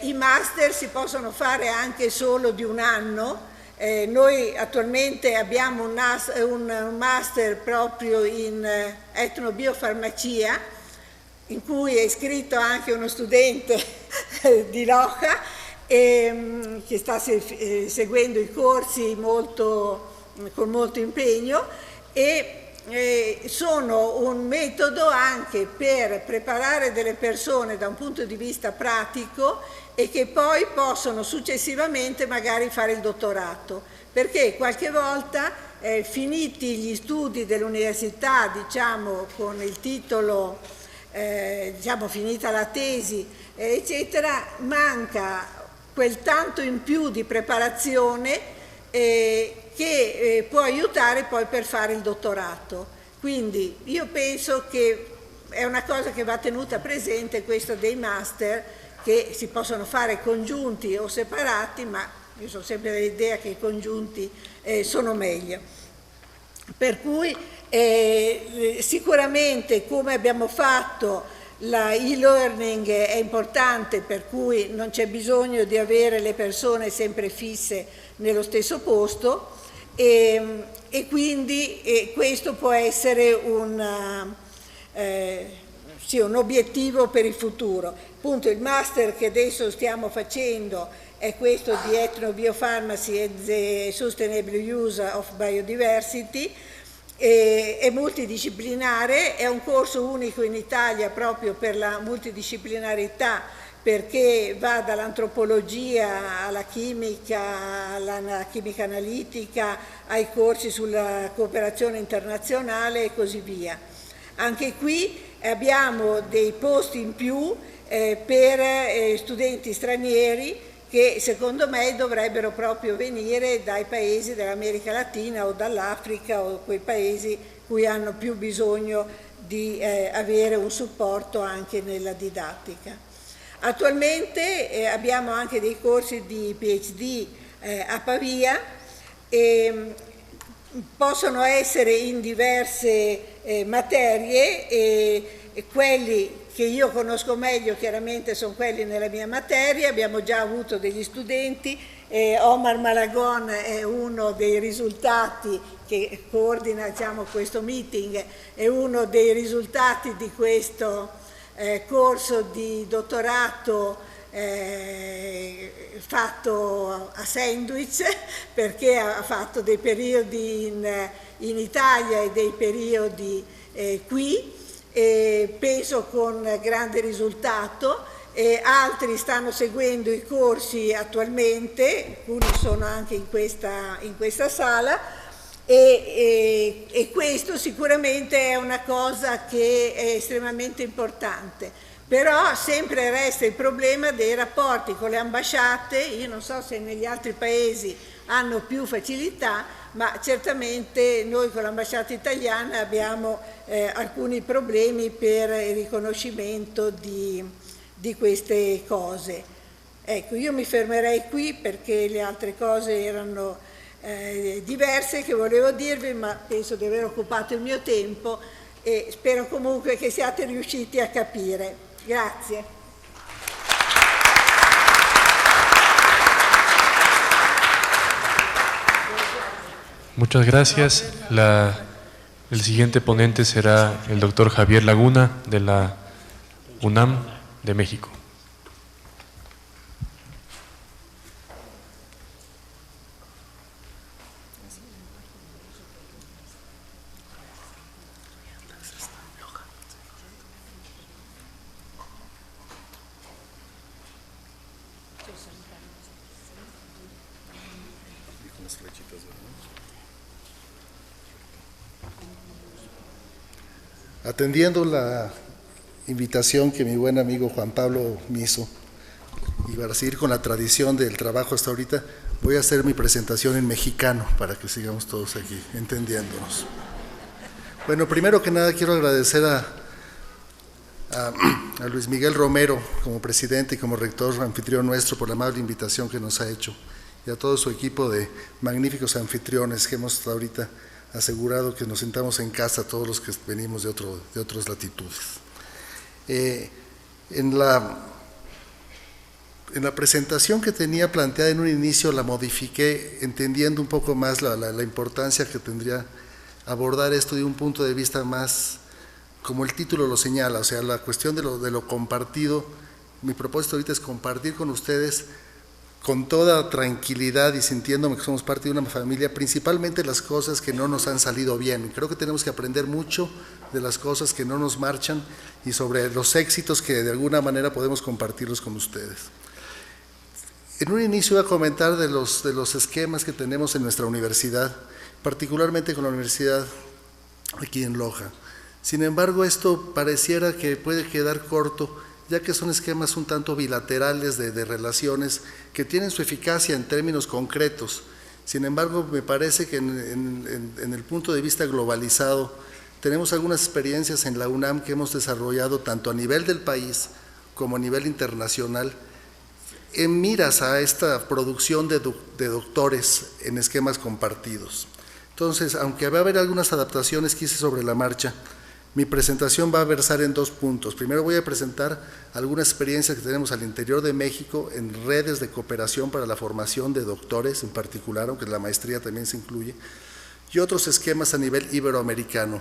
I master si possono fare anche solo di 1 anno. Noi attualmente abbiamo un master proprio in etnobiofarmacia, in cui è iscritto anche uno studente di Loja che sta seguendo i corsi con molto impegno, e sono un metodo anche per preparare delle persone da un punto di vista pratico e che poi possono successivamente magari fare il dottorato, perché qualche volta finiti gli studi dell'università, diciamo con il titolo, diciamo finita la tesi eccetera, manca quel tanto in più di preparazione che può aiutare poi per fare il dottorato. Quindi io penso che è una cosa che va tenuta presente, questa dei master, che si possono fare congiunti o separati, ma io sono sempre dell'idea che i congiunti sono meglio. Per cui sicuramente, come abbiamo fatto, la e-learning è importante, per cui non c'è bisogno di avere le persone sempre fisse nello stesso posto, e quindi questo può essere un obiettivo per il futuro. Appunto, il master che adesso stiamo facendo è questo di Ethnobiofarmacy and the Sustainable Use of Biodiversity. È multidisciplinare, è un corso unico in Italia proprio per la multidisciplinarità, perché va dall'antropologia alla chimica analitica, ai corsi sulla cooperazione internazionale e così via. Anche qui abbiamo dei posti in più per studenti stranieri che secondo me dovrebbero proprio venire dai paesi dell'America Latina o dall'Africa, o quei paesi cui hanno più bisogno di avere un supporto anche nella didattica. Attualmente abbiamo anche dei corsi di PhD a Pavia, e possono essere in diverse materie, e quelli che io conosco meglio chiaramente sono quelli nella mia materia. Abbiamo già avuto degli studenti, Omar Malagon è uno dei risultati che coordina, diciamo, questo meeting, è uno dei risultati di questo corso di dottorato fatto a sandwich, perché ha fatto dei periodi in Italia e dei periodi qui, penso con grande risultato. Altri stanno seguendo i corsi attualmente, alcuni sono anche in questa sala, e questo sicuramente è una cosa che è estremamente importante. Però sempre resta il problema dei rapporti con le ambasciate. Io non so se negli altri paesi hanno più facilità, ma certamente noi con l'ambasciata italiana abbiamo alcuni problemi per il riconoscimento di queste cose. Ecco, io mi fermerei qui perché le altre cose erano diverse che volevo dirvi, ma penso di aver occupato il mio tempo e spero comunque che siate riusciti a capire. Grazie. Muchas gracias. El siguiente ponente será el doctor Javier Laguna de la UNAM de México. Atendiendo la invitación que mi buen amigo Juan Pablo me hizo, y para seguir con la tradición del trabajo hasta ahorita, voy a hacer mi presentación en mexicano para que sigamos todos aquí entendiéndonos. Bueno, primero que nada quiero agradecer a Luis Miguel Romero como presidente y como rector anfitrión nuestro por la amable invitación que nos ha hecho, y a todo su equipo de magníficos anfitriones que hemos hasta ahorita asegurado que nos sentamos en casa todos los que venimos de otras latitudes. En la presentación que tenía planteada en un inicio la modifiqué entendiendo un poco más la importancia que tendría abordar esto de un punto de vista más, como el título lo señala, o sea, la cuestión de lo compartido. Mi propósito ahorita es compartir con ustedes con toda tranquilidad y sintiéndome que somos parte de una familia, principalmente las cosas que no nos han salido bien. Creo que tenemos que aprender mucho de las cosas que no nos marchan y sobre los éxitos que de alguna manera podemos compartirlos con ustedes. En un inicio voy a comentar de los esquemas que tenemos en nuestra universidad, particularmente con la universidad aquí en Loja. Sin embargo, esto pareciera que puede quedar corto, ya que son esquemas un tanto bilaterales de relaciones que tienen su eficacia en términos concretos. Sin embargo, me parece que en el punto de vista globalizado tenemos algunas experiencias en la UNAM que hemos desarrollado tanto a nivel del país como a nivel internacional en miras a esta producción de doctores en esquemas compartidos. Entonces, aunque va a haber algunas adaptaciones que hice sobre la marcha, mi presentación va a versar en dos puntos. Primero voy a presentar algunas experiencias que tenemos al interior de México en redes de cooperación para la formación de doctores en particular, aunque la maestría también se incluye, y otros esquemas a nivel iberoamericano.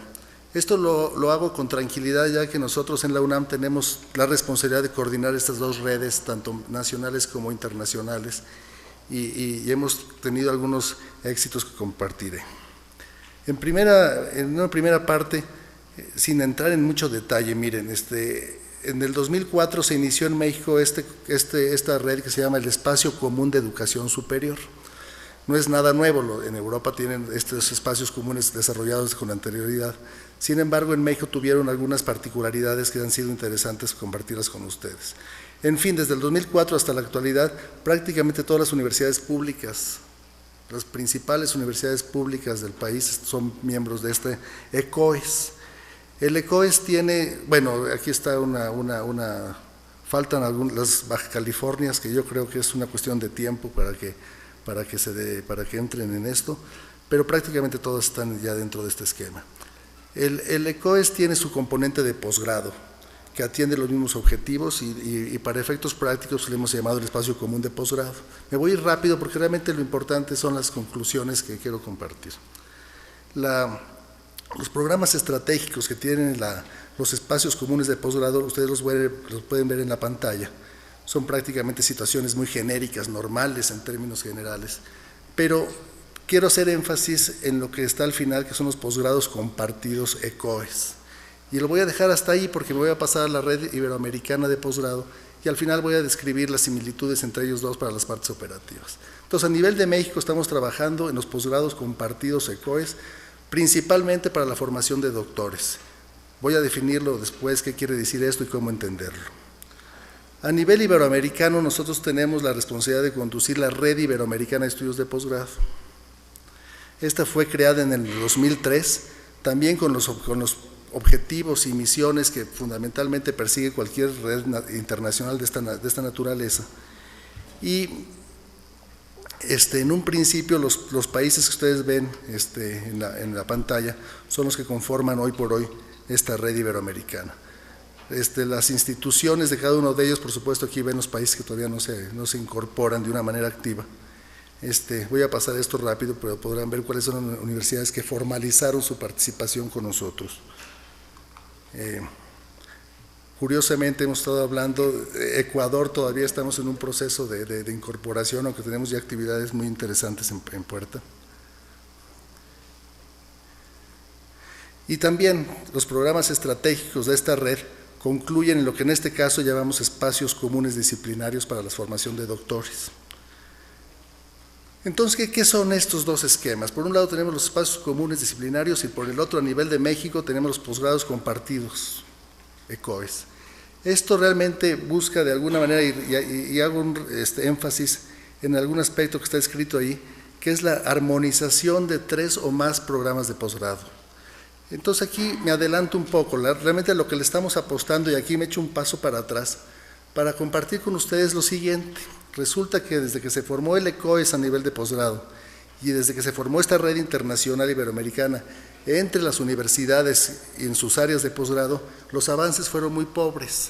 Esto lo hago con tranquilidad, ya que nosotros en la UNAM tenemos la responsabilidad de coordinar estas dos redes, tanto nacionales como internacionales, y hemos tenido algunos éxitos que compartiré. En una primera parte, sin entrar en mucho detalle, miren, en el 2004 se inició en México esta red que se llama el Espacio Común de Educación Superior. No es nada nuevo, en Europa tienen estos espacios comunes desarrollados con anterioridad. Sin embargo, en México tuvieron algunas particularidades que han sido interesantes compartirlas con ustedes. En fin, desde el 2004 hasta la actualidad, prácticamente todas las universidades públicas, las principales universidades públicas del país son miembros de este ECOES. El ECOES tiene, bueno, aquí está faltan las Baja Californias, que yo creo que es una cuestión de tiempo para que entren en esto, pero prácticamente todas están ya dentro de este esquema. El ECOES tiene su componente de posgrado, que atiende los mismos objetivos y para efectos prácticos le hemos llamado el espacio común de posgrado. Me voy a ir rápido porque realmente lo importante son las conclusiones que quiero compartir. Los programas estratégicos que tienen los espacios comunes de posgrado, ustedes los pueden ver en la pantalla. Son prácticamente situaciones muy genéricas, normales en términos generales, pero quiero hacer énfasis en lo que está al final, que son los posgrados compartidos ECOES. Y lo voy a dejar hasta ahí porque me voy a pasar a la red iberoamericana de posgrado, y al final voy a describir las similitudes entre ellos dos para las partes operativas. Entonces, a nivel de México estamos trabajando en los posgrados compartidos ECOES, principalmente para la formación de doctores. Voy a definirlo después, qué quiere decir esto y cómo entenderlo. A nivel iberoamericano, nosotros tenemos la responsabilidad de conducir la Red Iberoamericana de Estudios de Posgrado. Esta fue creada en el 2003, también con los objetivos y misiones que fundamentalmente persigue cualquier red internacional de esta naturaleza. Y en un principio los países que ustedes ven en la pantalla son los que conforman hoy por hoy esta red iberoamericana. Las instituciones de cada uno de ellos, por supuesto aquí ven los países que todavía no se incorporan de una manera activa. Voy a pasar esto rápido, pero podrán ver cuáles son las universidades que formalizaron su participación con nosotros. Curiosamente hemos estado hablando, Ecuador todavía estamos en un proceso de incorporación, aunque tenemos ya actividades muy interesantes en puerta. Y también los programas estratégicos de esta red concluyen en lo que en este caso llamamos espacios comunes disciplinarios para la formación de doctores. Entonces, ¿qué son estos dos esquemas? Por un lado tenemos los espacios comunes disciplinarios y por el otro, a nivel de México, tenemos los posgrados compartidos, ECOES. Esto realmente busca de alguna manera, y hago un énfasis en algún aspecto que está escrito ahí, que es la armonización de 3 o más programas de posgrado. Entonces aquí me adelanto un poco, realmente a lo que le estamos apostando, y aquí me echo un paso para atrás, para compartir con ustedes lo siguiente. Resulta que desde que se formó el ECOES a nivel de posgrado y desde que se formó esta red internacional iberoamericana entre las universidades y en sus áreas de posgrado, los avances fueron muy pobres.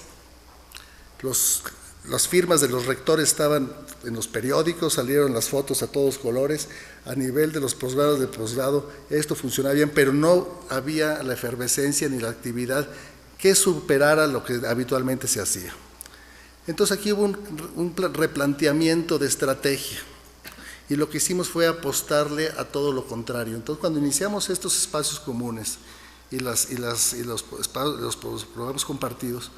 Las firmas de los rectores estaban en los periódicos, salieron las fotos a todos colores. A nivel de los posgrados de posgrado esto funcionaba bien, pero no había la efervescencia ni la actividad que superara lo que habitualmente se hacía. Entonces aquí hubo un replanteamiento de estrategia y lo que hicimos fue apostarle a todo lo contrario. Entonces cuando iniciamos estos espacios comunes y los programas compartidos,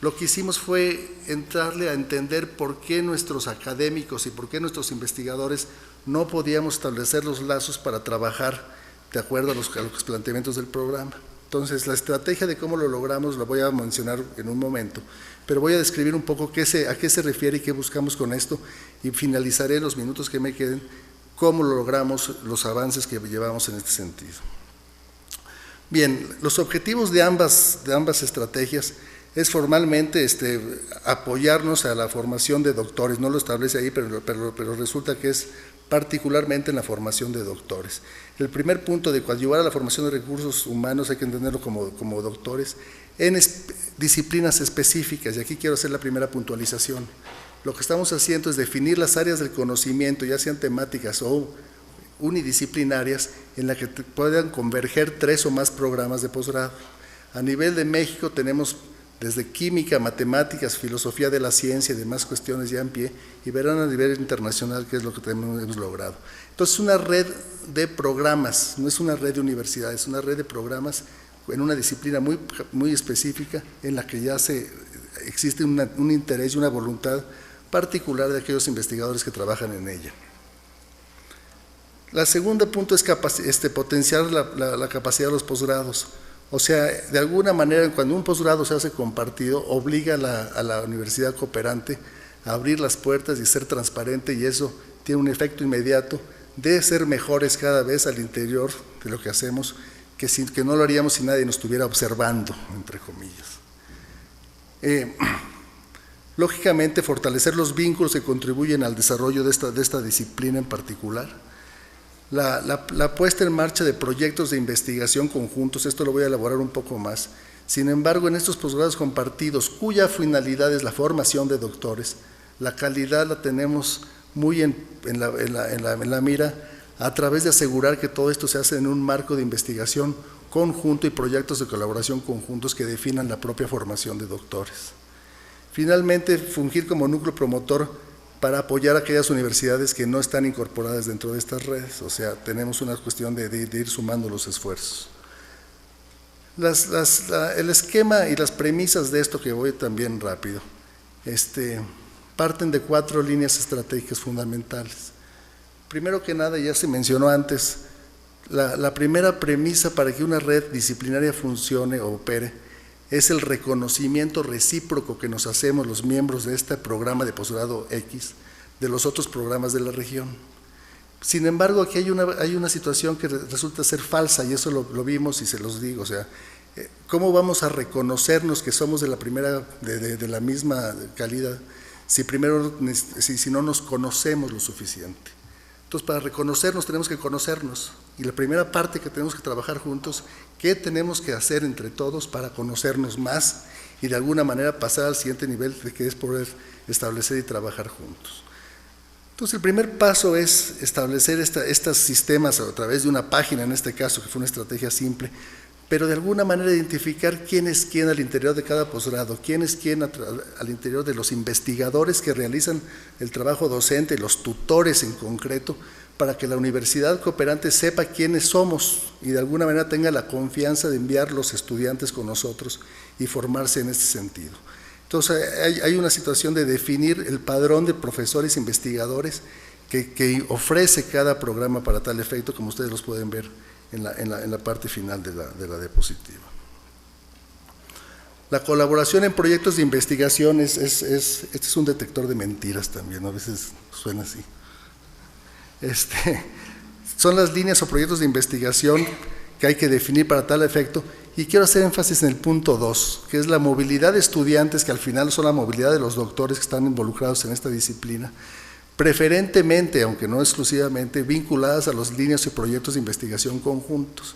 lo que hicimos fue entrarle a entender por qué nuestros académicos y por qué nuestros investigadores no podíamos establecer los lazos para trabajar de acuerdo a los planteamientos del programa. Entonces, la estrategia de cómo lo logramos la voy a mencionar en un momento, pero voy a describir un poco a qué se refiere y qué buscamos con esto, y finalizaré en los minutos que me queden cómo lo logramos, los avances que llevamos en este sentido. Bien, los objetivos de ambas estrategias es formalmente apoyarnos a la formación de doctores, no lo establece ahí, pero resulta que es particularmente en la formación de doctores. El primer punto de coadyuvar a la formación de recursos humanos hay que entenderlo como doctores en disciplinas específicas, y aquí quiero hacer la primera puntualización. Lo que estamos haciendo es definir las áreas del conocimiento, ya sean temáticas o unidisciplinarias, en las que puedan converger 3 o más programas de posgrado. A nivel de México tenemos desde química, matemáticas, filosofía de la ciencia y demás cuestiones ya en pie, y verán a nivel internacional qué es lo que hemos logrado. Entonces, una red de programas, no es una red de universidades, es una red de programas en una disciplina muy específica, en la que ya existe un interés y una voluntad particular de aquellos investigadores que trabajan en ella. La segunda punto es potenciar la capacidad de los posgrados. O sea, de alguna manera, cuando un posgrado se hace compartido, obliga a la universidad cooperante a abrir las puertas y ser transparente, y eso tiene un efecto inmediato de ser mejores cada vez al interior de lo que hacemos, que no lo haríamos si nadie nos estuviera observando, entre comillas. Lógicamente, fortalecer los vínculos que contribuyen al desarrollo de esta disciplina en particular. La puesta en marcha de proyectos de investigación conjuntos, esto lo voy a elaborar un poco más. Sin embargo, en estos posgrados compartidos, cuya finalidad es la formación de doctores, la calidad la tenemos muy en la mira, a través de asegurar que todo esto se hace en un marco de investigación conjunto y proyectos de colaboración conjuntos que definan la propia formación de doctores. Finalmente, fungir como núcleo promotor para apoyar a aquellas universidades que no están incorporadas dentro de estas redes. O sea, tenemos una cuestión de ir sumando los esfuerzos. El esquema y las premisas de esto, que voy también rápido, parten de 4 líneas estratégicas fundamentales. Primero que nada, ya se mencionó antes, la primera premisa para que una red disciplinaria funcione o opere es el reconocimiento recíproco que nos hacemos los miembros de este programa de posgrado X de los otros programas de la región. Sin embargo, aquí hay una situación que resulta ser falsa, y eso lo vimos y se los digo, o sea, ¿cómo vamos a reconocernos que somos de la misma calidad si no nos conocemos lo suficiente? Entonces, para reconocernos tenemos que conocernos, y la primera parte que tenemos que trabajar juntos, ¿qué tenemos que hacer entre todos para conocernos más y de alguna manera pasar al siguiente nivel, de que es poder establecer y trabajar juntos? Entonces, el primer paso es establecer estos sistemas a través de una página, en este caso, que fue una estrategia simple, pero de alguna manera identificar quién es quién al interior de cada posgrado, quién es quién al interior de los investigadores que realizan el trabajo docente, los tutores en concreto, para que la universidad cooperante sepa quiénes somos y de alguna manera tenga la confianza de enviar los estudiantes con nosotros y formarse en este sentido. Entonces, hay una situación de definir el padrón de profesores investigadores que ofrece cada programa para tal efecto, como ustedes los pueden ver en la parte final de la diapositiva. La colaboración en proyectos de investigación este es un detector de mentiras también, ¿no? A veces suena así. Son las líneas o proyectos de investigación que hay que definir para tal efecto, y quiero hacer énfasis en el punto 2, que es la movilidad de estudiantes, que al final son la movilidad de los doctores que están involucrados en esta disciplina, preferentemente, aunque no exclusivamente, vinculadas a las líneas y proyectos de investigación conjuntos.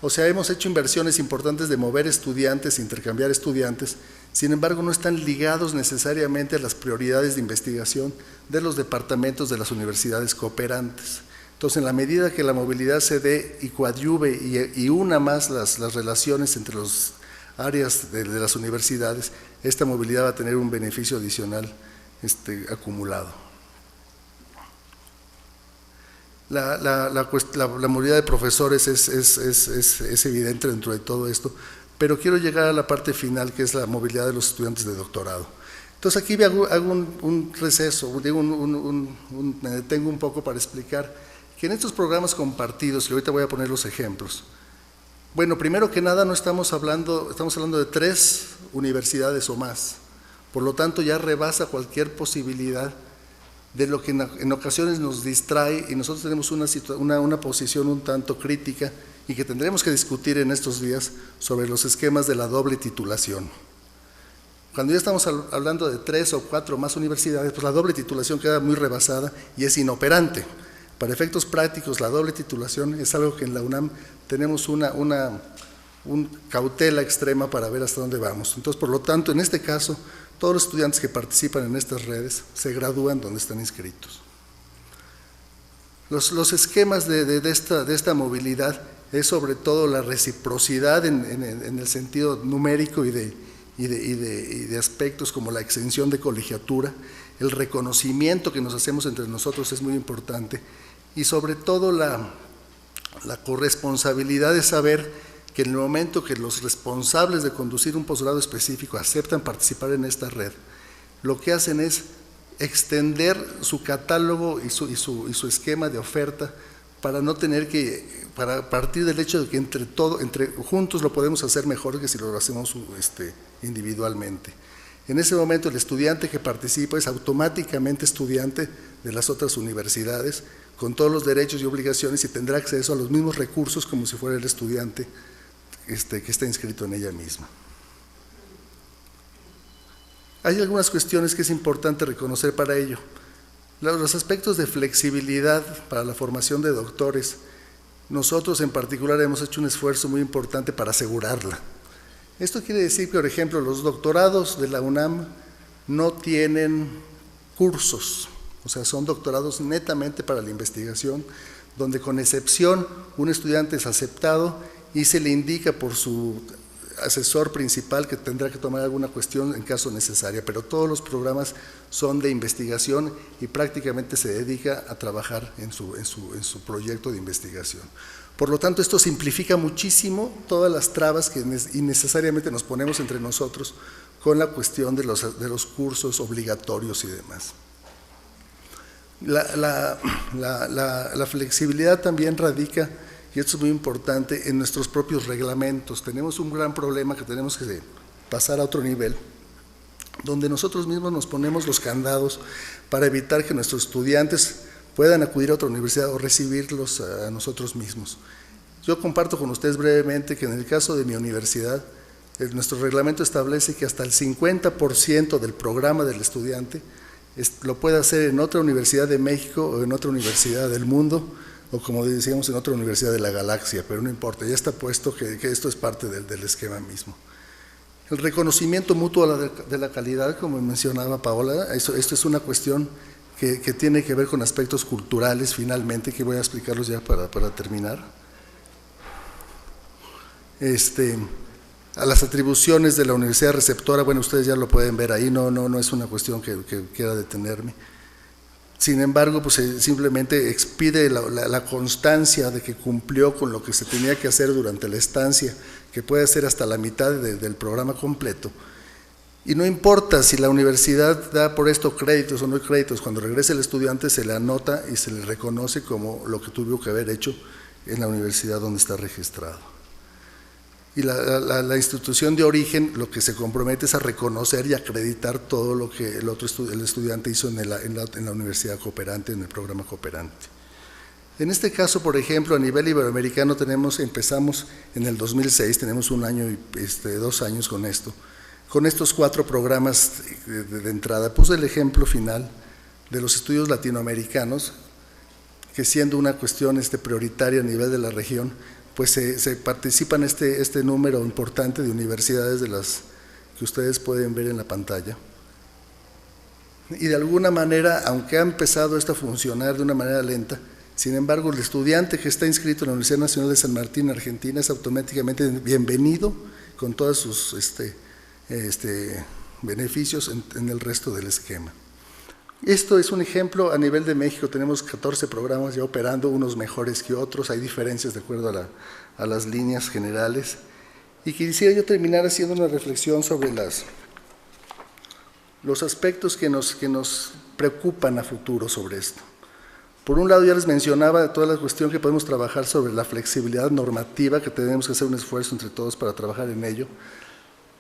O sea, hemos hecho inversiones importantes de mover estudiantes, intercambiar estudiantes, sin embargo no están ligados necesariamente a las prioridades de investigación de los departamentos de las universidades cooperantes. Entonces, en la medida que la movilidad se dé y coadyuve y una más las relaciones entre las áreas de las universidades, esta movilidad va a tener un beneficio adicional acumulado. La movilidad de profesores es evidente dentro de todo esto, pero quiero llegar a la parte final, que es la movilidad de los estudiantes de doctorado. Entonces, aquí hago un receso, me detengo un poco para explicar que en estos programas compartidos, y ahorita voy a poner los ejemplos, bueno, primero que nada estamos hablando de 3 universidades o más, por lo tanto ya rebasa cualquier posibilidad de lo que en ocasiones nos distrae, y nosotros tenemos una posición un tanto crítica y que tendremos que discutir en estos días sobre los esquemas de la doble titulación. Cuando ya estamos hablando de 3 o 4 más universidades, pues la doble titulación queda muy rebasada y es inoperante. Para efectos prácticos, la doble titulación es algo que en la UNAM tenemos una cautela extrema para ver hasta dónde vamos. Entonces, por lo tanto, en este caso, todos los estudiantes que participan en estas redes se gradúan donde están inscritos. Los esquemas de esta movilidad es sobre todo la reciprocidad en el sentido numérico y de aspectos como la exención de colegiatura, el reconocimiento que nos hacemos entre nosotros es muy importante, y sobre todo la corresponsabilidad de saber que en el momento que los responsables de conducir un posgrado específico aceptan participar en esta red, lo que hacen es extender su catálogo y su esquema de oferta para no tener para partir del hecho de que entre juntos lo podemos hacer mejor que si lo hacemos individualmente. En ese momento el estudiante que participa es automáticamente estudiante de las otras universidades, con todos los derechos y obligaciones, y tendrá acceso a los mismos recursos como si fuera el estudiante que está inscrito en ella misma. Hay algunas cuestiones que es importante reconocer para ello. Los aspectos de flexibilidad para la formación de doctores, nosotros en particular hemos hecho un esfuerzo muy importante para asegurarla. Esto quiere decir que, por ejemplo, los doctorados de la UNAM no tienen cursos, o sea, son doctorados netamente para la investigación, donde con excepción un estudiante es aceptado y se le indica por su asesor principal que tendrá que tomar alguna cuestión en caso necesaria, pero todos los programas son de investigación y prácticamente se dedica a trabajar en su proyecto de investigación. Por lo tanto, esto simplifica muchísimo todas las trabas que innecesariamente nos ponemos entre nosotros con la cuestión de los cursos obligatorios y demás. La flexibilidad también radica, y esto es muy importante, en nuestros propios reglamentos. Tenemos un gran problema que tenemos que pasar a otro nivel, donde nosotros mismos nos ponemos los candados para evitar que nuestros estudiantes puedan acudir a otra universidad o recibirlos a nosotros mismos. Yo comparto con ustedes brevemente que en el caso de mi universidad, nuestro reglamento establece que hasta el 50% del programa del estudiante lo puede hacer en otra universidad de México o en otra universidad del mundo, o como decíamos, en otra universidad de la galaxia, pero no importa, ya está puesto que esto es parte del esquema mismo. El reconocimiento mutuo de la calidad, como mencionaba Paola, esto es una cuestión que tiene que ver con aspectos culturales, finalmente, que voy a explicarlos ya para terminar. A las atribuciones de la universidad receptora, bueno, ustedes ya lo pueden ver ahí, no es una cuestión que quiera detenerme. Sin embargo, pues simplemente expide la constancia de que cumplió con lo que se tenía que hacer durante la estancia, que puede ser hasta la mitad del programa completo. Y no importa si la universidad da por esto créditos o no créditos, cuando regrese el estudiante se le anota y se le reconoce como lo que tuvo que haber hecho en la universidad donde está registrado. Y la institución de origen lo que se compromete es a reconocer y acreditar todo lo que el estudiante hizo en la universidad cooperante, en el programa cooperante. En este caso, por ejemplo, a nivel iberoamericano empezamos en el 2006, tenemos 1 año y 2 años con esto. Con estos 4 programas de entrada, puse el ejemplo final de los estudios latinoamericanos, que siendo una cuestión prioritaria a nivel de la región, pues se participan este número importante de universidades de las que ustedes pueden ver en la pantalla. Y de alguna manera, aunque ha empezado esto a funcionar de una manera lenta, sin embargo, el estudiante que está inscrito en la Universidad Nacional de San Martín, Argentina, es automáticamente bienvenido con todos sus beneficios en el resto del esquema. Esto es un ejemplo. A nivel de México tenemos 14 programas ya operando, unos mejores que otros, hay diferencias de acuerdo a las líneas generales. Y quisiera yo terminar haciendo una reflexión sobre los aspectos que nos preocupan a futuro sobre esto. Por un lado, ya les mencionaba toda la cuestión que podemos trabajar sobre la flexibilidad normativa, que tenemos que hacer un esfuerzo entre todos para trabajar en ello.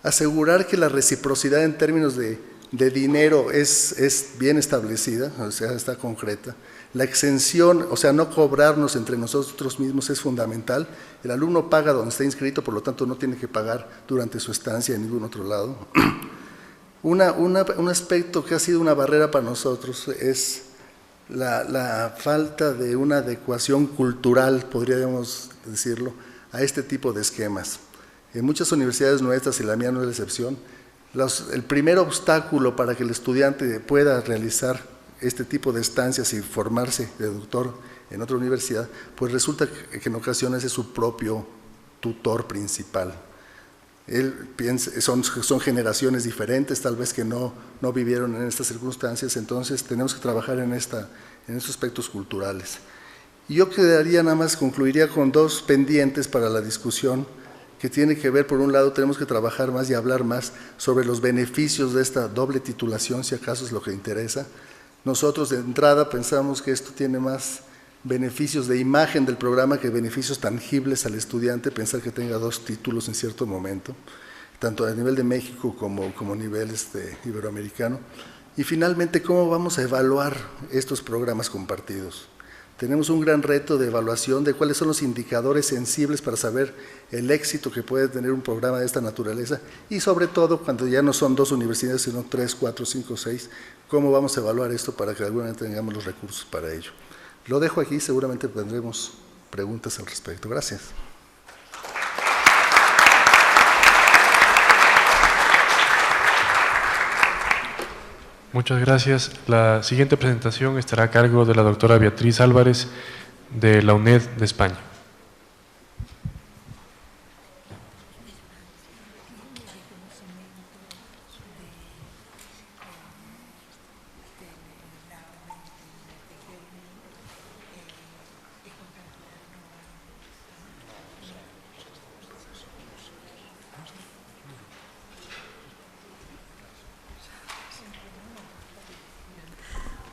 Asegurar que la reciprocidad en términos de dinero es bien establecida, o sea, está concreta. La exención, o sea, no cobrarnos entre nosotros mismos es fundamental. El alumno paga donde está inscrito, por lo tanto no tiene que pagar durante su estancia en ningún otro lado. Un aspecto que ha sido una barrera para nosotros es la falta de una adecuación cultural, podríamos decirlo, a este tipo de esquemas. En muchas universidades nuestras, y la mía no es la excepción, el primer obstáculo para que el estudiante pueda realizar este tipo de estancias y formarse de doctor en otra universidad, pues resulta que en ocasiones es su propio tutor principal. Él piensa, son generaciones diferentes, tal vez que no vivieron en estas circunstancias, entonces tenemos que trabajar en estos aspectos culturales. Y yo concluiría con 2 pendientes para la discusión, que tiene que ver, por un lado, tenemos que trabajar más y hablar más sobre los beneficios de esta doble titulación, si acaso es lo que interesa. Nosotros de entrada pensamos que esto tiene más beneficios de imagen del programa que beneficios tangibles al estudiante, pensar que tenga 2 títulos en cierto momento, tanto a nivel de México como a nivel iberoamericano. Y finalmente, ¿cómo vamos a evaluar estos programas compartidos? Tenemos un gran reto de evaluación de cuáles son los indicadores sensibles para saber el éxito que puede tener un programa de esta naturaleza y sobre todo cuando ya no son 2 universidades sino 3, 4, 5, 6, cómo vamos a evaluar esto para que de alguna manera tengamos los recursos para ello. Lo dejo aquí, seguramente tendremos preguntas al respecto. Gracias. Muchas gracias. La siguiente presentación estará a cargo de la doctora Beatriz Álvarez de la UNED de España.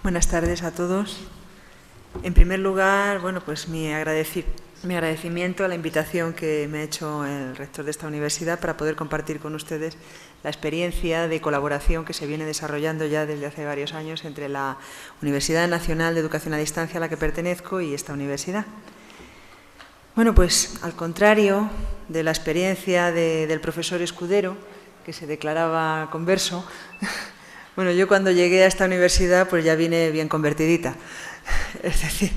Buenas tardes a todos. En primer lugar, bueno, pues mi agradecimiento a la invitación que me ha hecho el rector de esta universidad para poder compartir con ustedes la experiencia de colaboración que se viene desarrollando ya desde hace varios años entre la Universidad Nacional de Educación a Distancia a la que pertenezco y esta universidad. Bueno, pues al contrario de la experiencia del profesor Escudero, que se declaraba converso, bueno, yo cuando llegué a esta universidad pues ya vine bien convertidita. Es decir,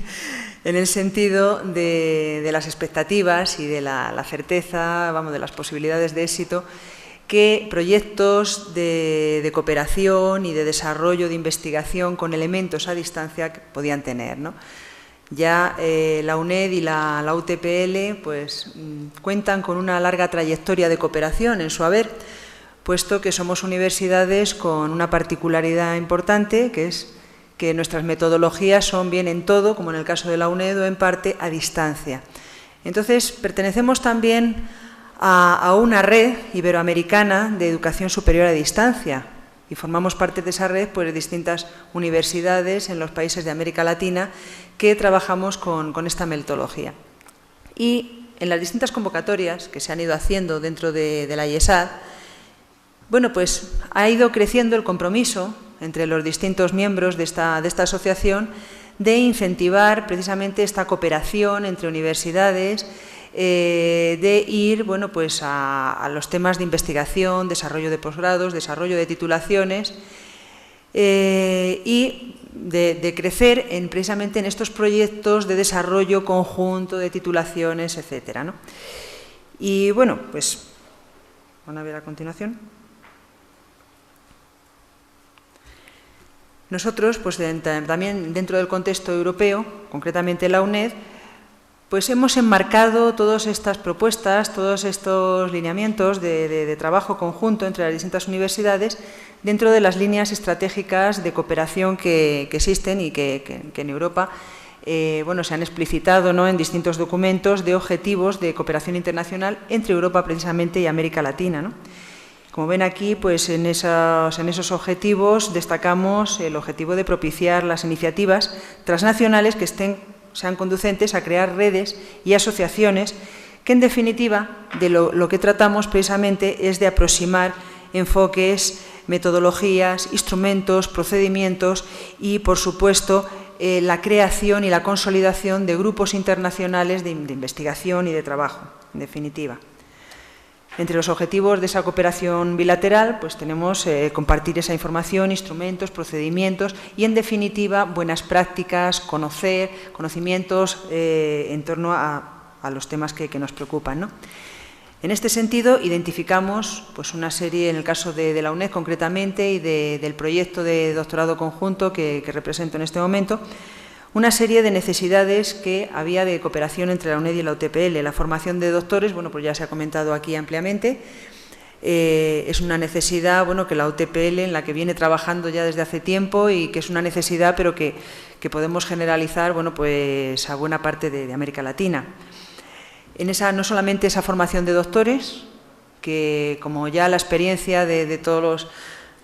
en el sentido de las expectativas y de la certeza, vamos, de las posibilidades de éxito que proyectos de cooperación y de desarrollo de investigación con elementos a distancia podían tener, ¿no? Ya la UNED y la UTPL pues, cuentan con una larga trayectoria de cooperación en su haber, puesto que somos universidades con una particularidad importante, que es que nuestras metodologías son bien en todo, como en el caso de la UNED, o en parte a distancia. Entonces, pertenecemos también a una red iberoamericana de educación superior a distancia y formamos parte de esa red pues, de distintas universidades en los países de América Latina que trabajamos con esta metodología. Y en las distintas convocatorias que se han ido haciendo dentro de la IESAD, bueno, pues ha ido creciendo el compromiso entre los distintos miembros de esta asociación de incentivar precisamente esta cooperación entre universidades, de ir bueno, pues a los temas de investigación, desarrollo de posgrados, desarrollo de titulaciones y de crecer precisamente en estos proyectos de desarrollo conjunto de titulaciones, etcétera, ¿no? Y bueno, pues van a ver a continuación. Nosotros, pues también dentro del contexto europeo, concretamente la UNED, pues hemos enmarcado todas estas propuestas, todos estos lineamientos de trabajo conjunto entre las distintas universidades dentro de las líneas estratégicas de cooperación que existen y que en Europa bueno, se han explicitado, ¿no?, en distintos documentos de objetivos de cooperación internacional entre Europa precisamente y América Latina, ¿no? Como ven aquí, pues en esos objetivos destacamos el objetivo de propiciar las iniciativas transnacionales que sean conducentes a crear redes y asociaciones que, en definitiva, de lo que tratamos precisamente es de aproximar enfoques, metodologías, instrumentos, procedimientos y, por supuesto, la creación y la consolidación de grupos internacionales de investigación y de trabajo, en definitiva. Entre los objetivos de esa cooperación bilateral, pues tenemos compartir esa información, instrumentos, procedimientos y, en definitiva, buenas prácticas, conocimientos en torno a los temas que nos preocupan, ¿no? En este sentido, identificamos pues, una serie, en el caso de la UNED concretamente y del proyecto de doctorado conjunto que represento en este momento, una serie de necesidades que había de cooperación entre la UNED y la UTPL. La formación de doctores, bueno, pues ya se ha comentado aquí ampliamente, es una necesidad, bueno, que la UTPL, en la que viene trabajando ya desde hace tiempo y que es una necesidad, pero que podemos generalizar, bueno, pues a buena parte de América Latina. En esa, no solamente esa formación de doctores, que como ya la experiencia de todos los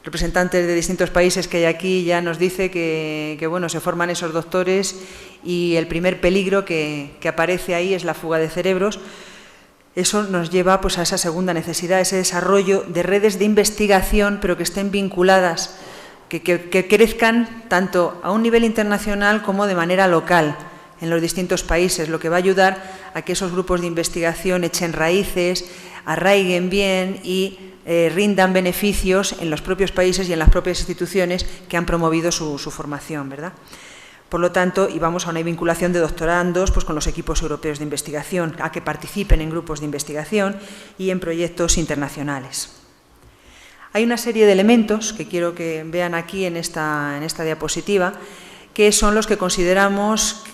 representantes de distintos países que hay aquí ya nos dice que bueno, se forman esos doctores y el primer peligro que aparece ahí es la fuga de cerebros. Eso nos lleva pues, a esa segunda necesidad, ese desarrollo de redes de investigación, pero que estén vinculadas, que crezcan tanto a un nivel internacional como de manera local en los distintos países, lo que va a ayudar a que esos grupos de investigación echen raíces, arraiguen bien y rindan beneficios en los propios países y en las propias instituciones que han promovido su formación, ¿verdad? Por lo tanto, y vamos a una vinculación de doctorandos pues, con los equipos europeos de investigación, a que participen en grupos de investigación y en proyectos internacionales. Hay una serie de elementos que quiero que vean aquí en esta diapositiva, que son los que consideramos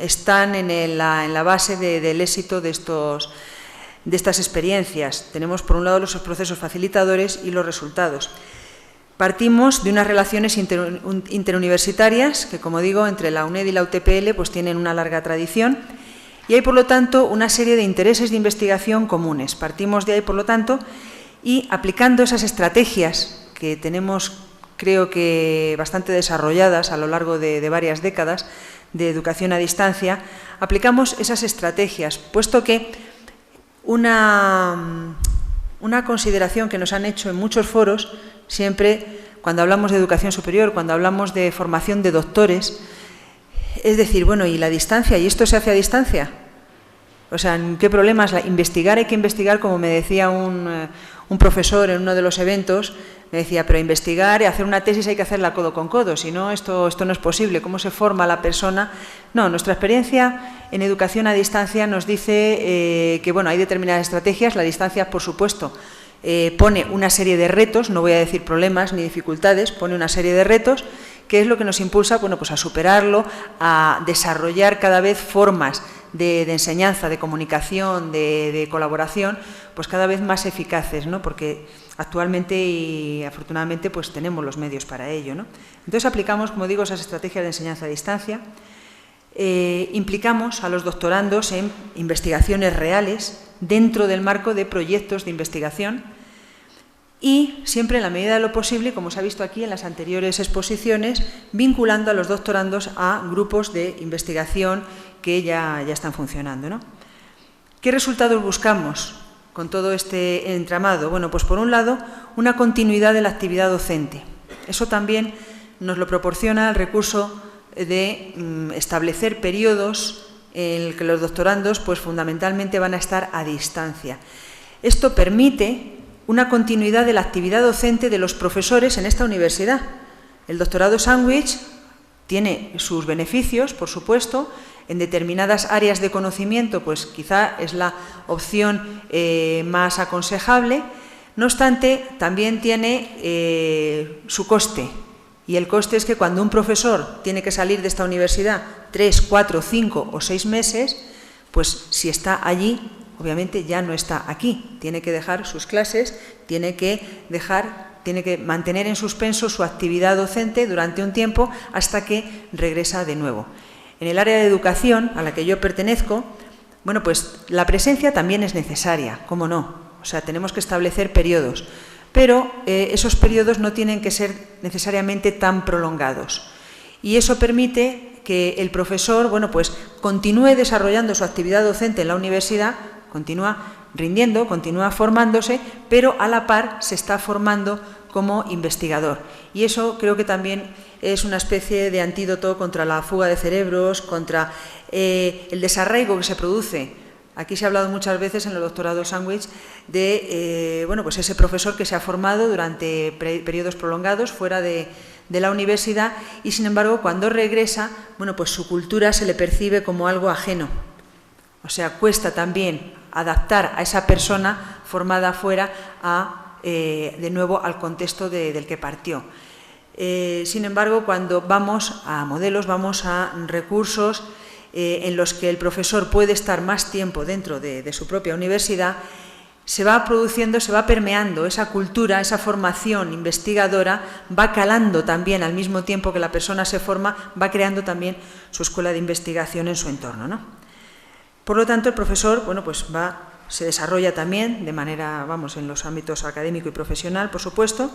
están en la base del éxito de estas experiencias. Tenemos, por un lado, los procesos facilitadores y los resultados. Partimos de unas relaciones interuniversitarias que, como digo, entre la UNED y la UTPL pues, tienen una larga tradición y hay, por lo tanto, una serie de intereses de investigación comunes. Partimos de ahí, por lo tanto, y aplicando esas estrategias que tenemos creo que bastante desarrolladas a lo largo de varias décadas de educación a distancia, aplicamos esas estrategias, puesto que una consideración que nos han hecho en muchos foros, siempre cuando hablamos de educación superior, cuando hablamos de formación de doctores, es decir, bueno, ¿y la distancia? ¿Y esto se hace a distancia? O sea, ¿qué problemas? Investigar, hay que investigar, como me decía un profesor en uno de los eventos, me decía, pero investigar y hacer una tesis hay que hacerla codo con codo, si no, esto no es posible. ¿Cómo se forma la persona? No, nuestra experiencia en educación a distancia nos dice que, bueno, hay determinadas estrategias. La distancia, por supuesto, pone una serie de retos, no voy a decir problemas ni dificultades, pone una serie de retos, que es lo que nos impulsa, bueno, pues a superarlo, a desarrollar cada vez formas de enseñanza, de comunicación, de colaboración, pues cada vez más eficaces, ¿no? Porque actualmente y afortunadamente pues tenemos los medios para ello, ¿no? Entonces aplicamos, como digo, esas estrategias de enseñanza a distancia, implicamos a los doctorandos en investigaciones reales dentro del marco de proyectos de investigación y siempre en la medida de lo posible, como se ha visto aquí en las anteriores exposiciones, vinculando a los doctorandos a grupos de investigación que ya están funcionando, ¿no? ¿Qué resultados buscamos con todo este entramado? Bueno, pues por un lado, una continuidad de la actividad docente. Eso también nos lo proporciona el recurso de establecer periodos en el que los doctorandos pues fundamentalmente van a estar a distancia. Esto permite una continuidad de la actividad docente de los profesores en esta universidad. El doctorado sándwich tiene sus beneficios, por supuesto. En determinadas áreas de conocimiento, pues quizá es la opción más aconsejable. No obstante, también tiene su coste. Y el coste es que cuando un profesor tiene que salir de esta universidad 3, 4, 5 o 6 meses, pues si está allí, obviamente ya no está aquí. Tiene que dejar sus clases, tiene que mantener en suspenso su actividad docente durante un tiempo hasta que regresa de nuevo. En el área de educación, a la que yo pertenezco, bueno, pues la presencia también es necesaria, ¿cómo no? O sea, tenemos que establecer periodos, pero esos periodos no tienen que ser necesariamente tan prolongados. Y eso permite que el profesor, bueno, pues continúe desarrollando su actividad docente en la universidad, continúa rindiendo, continúa formándose, pero a la par se está formando como investigador. Y eso creo que también es una especie de antídoto contra la fuga de cerebros, contra el desarraigo que se produce. Aquí se ha hablado muchas veces en los doctorados sándwich de bueno, pues ese profesor que se ha formado durante periodos prolongados fuera de la universidad y, sin embargo, cuando regresa, bueno, pues su cultura se le percibe como algo ajeno. O sea, cuesta también adaptar a esa persona formada fuera de nuevo al contexto del que partió. Sin embargo, cuando vamos a modelos, vamos a recursos en los que el profesor puede estar más tiempo dentro de su propia universidad, se va produciendo, se va permeando esa cultura, esa formación investigadora, va calando también al mismo tiempo que la persona se forma, va creando también su escuela de investigación en su entorno, ¿no? Por lo tanto, el profesor, bueno, pues se desarrolla también de manera, vamos, en los ámbitos académico y profesional, por supuesto.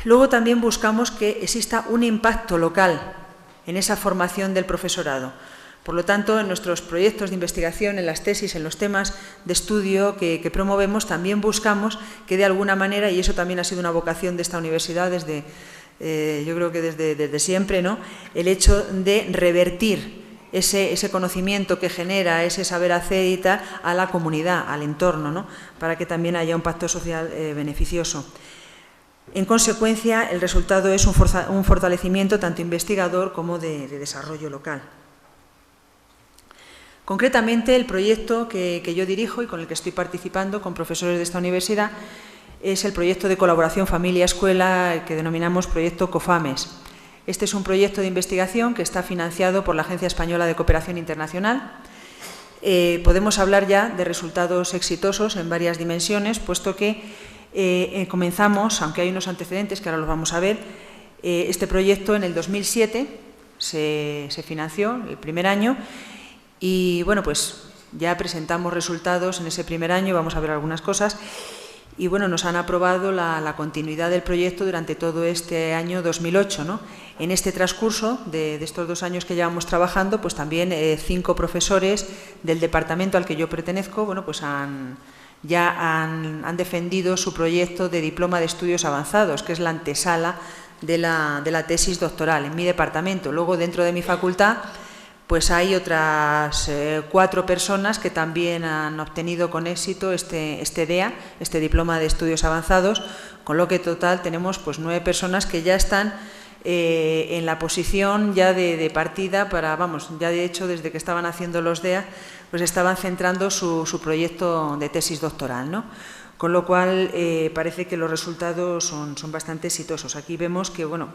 Luego también buscamos que exista un impacto local en esa formación del profesorado. Por lo tanto, en nuestros proyectos de investigación, en las tesis, en los temas de estudio que promovemos, también buscamos que de alguna manera, y eso también ha sido una vocación de esta universidad desde, yo creo que desde siempre, ¿no?, el hecho de revertir ese conocimiento que genera, ese saber hacer y tal, a la comunidad, al entorno, ¿no?, para que también haya un pacto social beneficioso. En consecuencia, el resultado es un fortalecimiento tanto investigador como de desarrollo local. Concretamente, el proyecto que yo dirijo y con el que estoy participando con profesores de esta universidad es el proyecto de colaboración familia-escuela que denominamos Proyecto COFAMES. Este es un proyecto de investigación que está financiado por la Agencia Española de Cooperación Internacional. Podemos hablar ya de resultados exitosos en varias dimensiones, puesto que comenzamos, aunque hay unos antecedentes que ahora los vamos a ver, este proyecto en el 2007 se financió el primer año y, bueno, pues ya presentamos resultados en ese primer año, vamos a ver algunas cosas. y bueno, nos han aprobado la continuidad del proyecto durante todo este año 2008, ¿no? En este transcurso de estos 2 años que llevamos trabajando, pues también 5 profesores del departamento al que yo pertenezco, bueno, pues han defendido su proyecto de diploma de estudios avanzados, que es la antesala de la tesis doctoral en mi departamento. Luego, dentro de mi facultad, pues hay otras 4 personas que también han obtenido con éxito este DEA, este diploma de estudios avanzados, con lo que en total tenemos pues 9 personas que ya están en la posición ya de partida para, vamos, ya de hecho desde que estaban haciendo los DEA, pues estaban centrando su proyecto de tesis doctoral, ¿no? Con lo cual parece que los resultados son bastante exitosos. Aquí vemos que, bueno,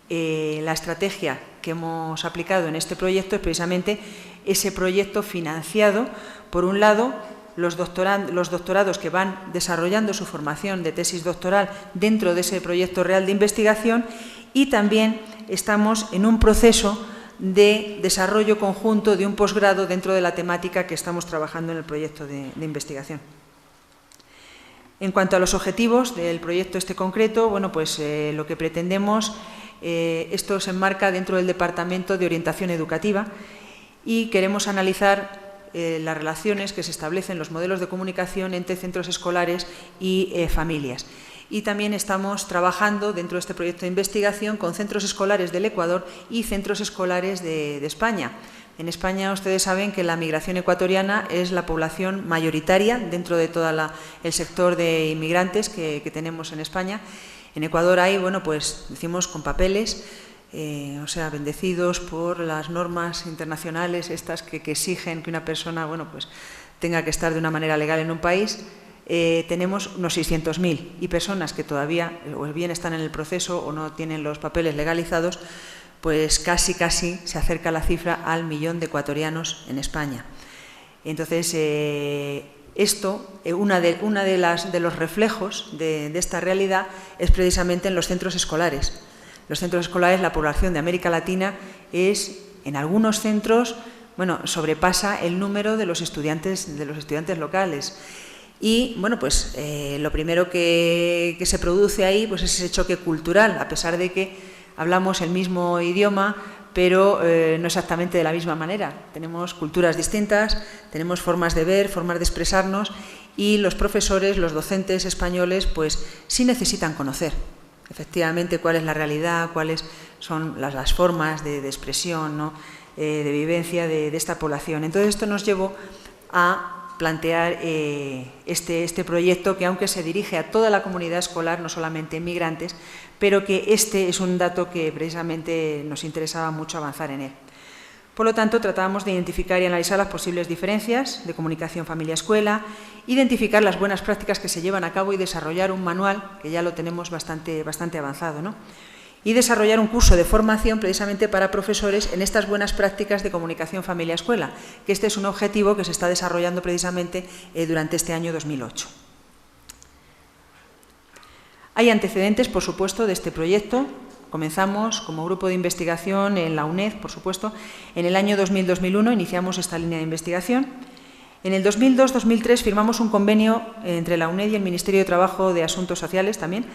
la estrategia que hemos aplicado en este proyecto es precisamente ese proyecto financiado, por un lado, los doctorados que van desarrollando su formación de tesis doctoral dentro de ese proyecto real de investigación, y también estamos en un proceso de desarrollo conjunto de un posgrado dentro de la temática que estamos trabajando en el proyecto de investigación. En cuanto a los objetivos del proyecto este concreto, bueno, pues lo que pretendemos, esto se enmarca dentro del Departamento de Orientación Educativa y queremos analizar las relaciones que se establecen, los modelos de comunicación entre centros escolares y familias. Y también estamos trabajando dentro de este proyecto de investigación con centros escolares del Ecuador y centros escolares de España. En España ustedes saben que la migración ecuatoriana es la población mayoritaria dentro de todo el sector de inmigrantes que tenemos en España. En Ecuador hay, bueno, pues decimos con papeles, o sea, bendecidos por las normas internacionales estas que exigen que una persona, bueno, pues tenga que estar de una manera legal en un país. Tenemos unos 600.000 y personas que todavía o bien están en el proceso o no tienen los papeles legalizados, pues casi se acerca la cifra al 1.000.000 de ecuatorianos en España. Entonces, esto, una de los reflejos de esta realidad es precisamente en los centros escolares. Los centros escolares, la población de América Latina es, en algunos centros, bueno, sobrepasa el número de los estudiantes locales. Y, bueno, pues lo primero que se produce ahí pues es ese choque cultural, a pesar de que hablamos el mismo idioma, pero no exactamente de la misma manera. Tenemos culturas distintas, tenemos formas de ver, formas de expresarnos, y los profesores, los docentes españoles, pues sí necesitan conocer efectivamente cuál es la realidad, cuáles son las formas de expresión, ¿no? De vivencia de esta población. Entonces, esto nos llevó a plantear este proyecto, que aunque se dirige a toda la comunidad escolar, no solamente inmigrantes, pero que este es un dato que precisamente nos interesaba mucho avanzar en él. Por lo tanto, tratábamos de identificar y analizar las posibles diferencias de comunicación familia-escuela, identificar las buenas prácticas que se llevan a cabo y desarrollar un manual, que ya lo tenemos bastante avanzado, ¿no? Y desarrollar un curso de formación precisamente para profesores en estas buenas prácticas de comunicación familia-escuela, que este es un objetivo que se está desarrollando precisamente durante este año 2008. Hay antecedentes, por supuesto, de este proyecto. Comenzamos como grupo de investigación en la UNED, por supuesto. En el año 2000-2001 iniciamos esta línea de investigación. En el 2002-2003 firmamos un convenio entre la UNED y el Ministerio de Trabajo de Asuntos Sociales también,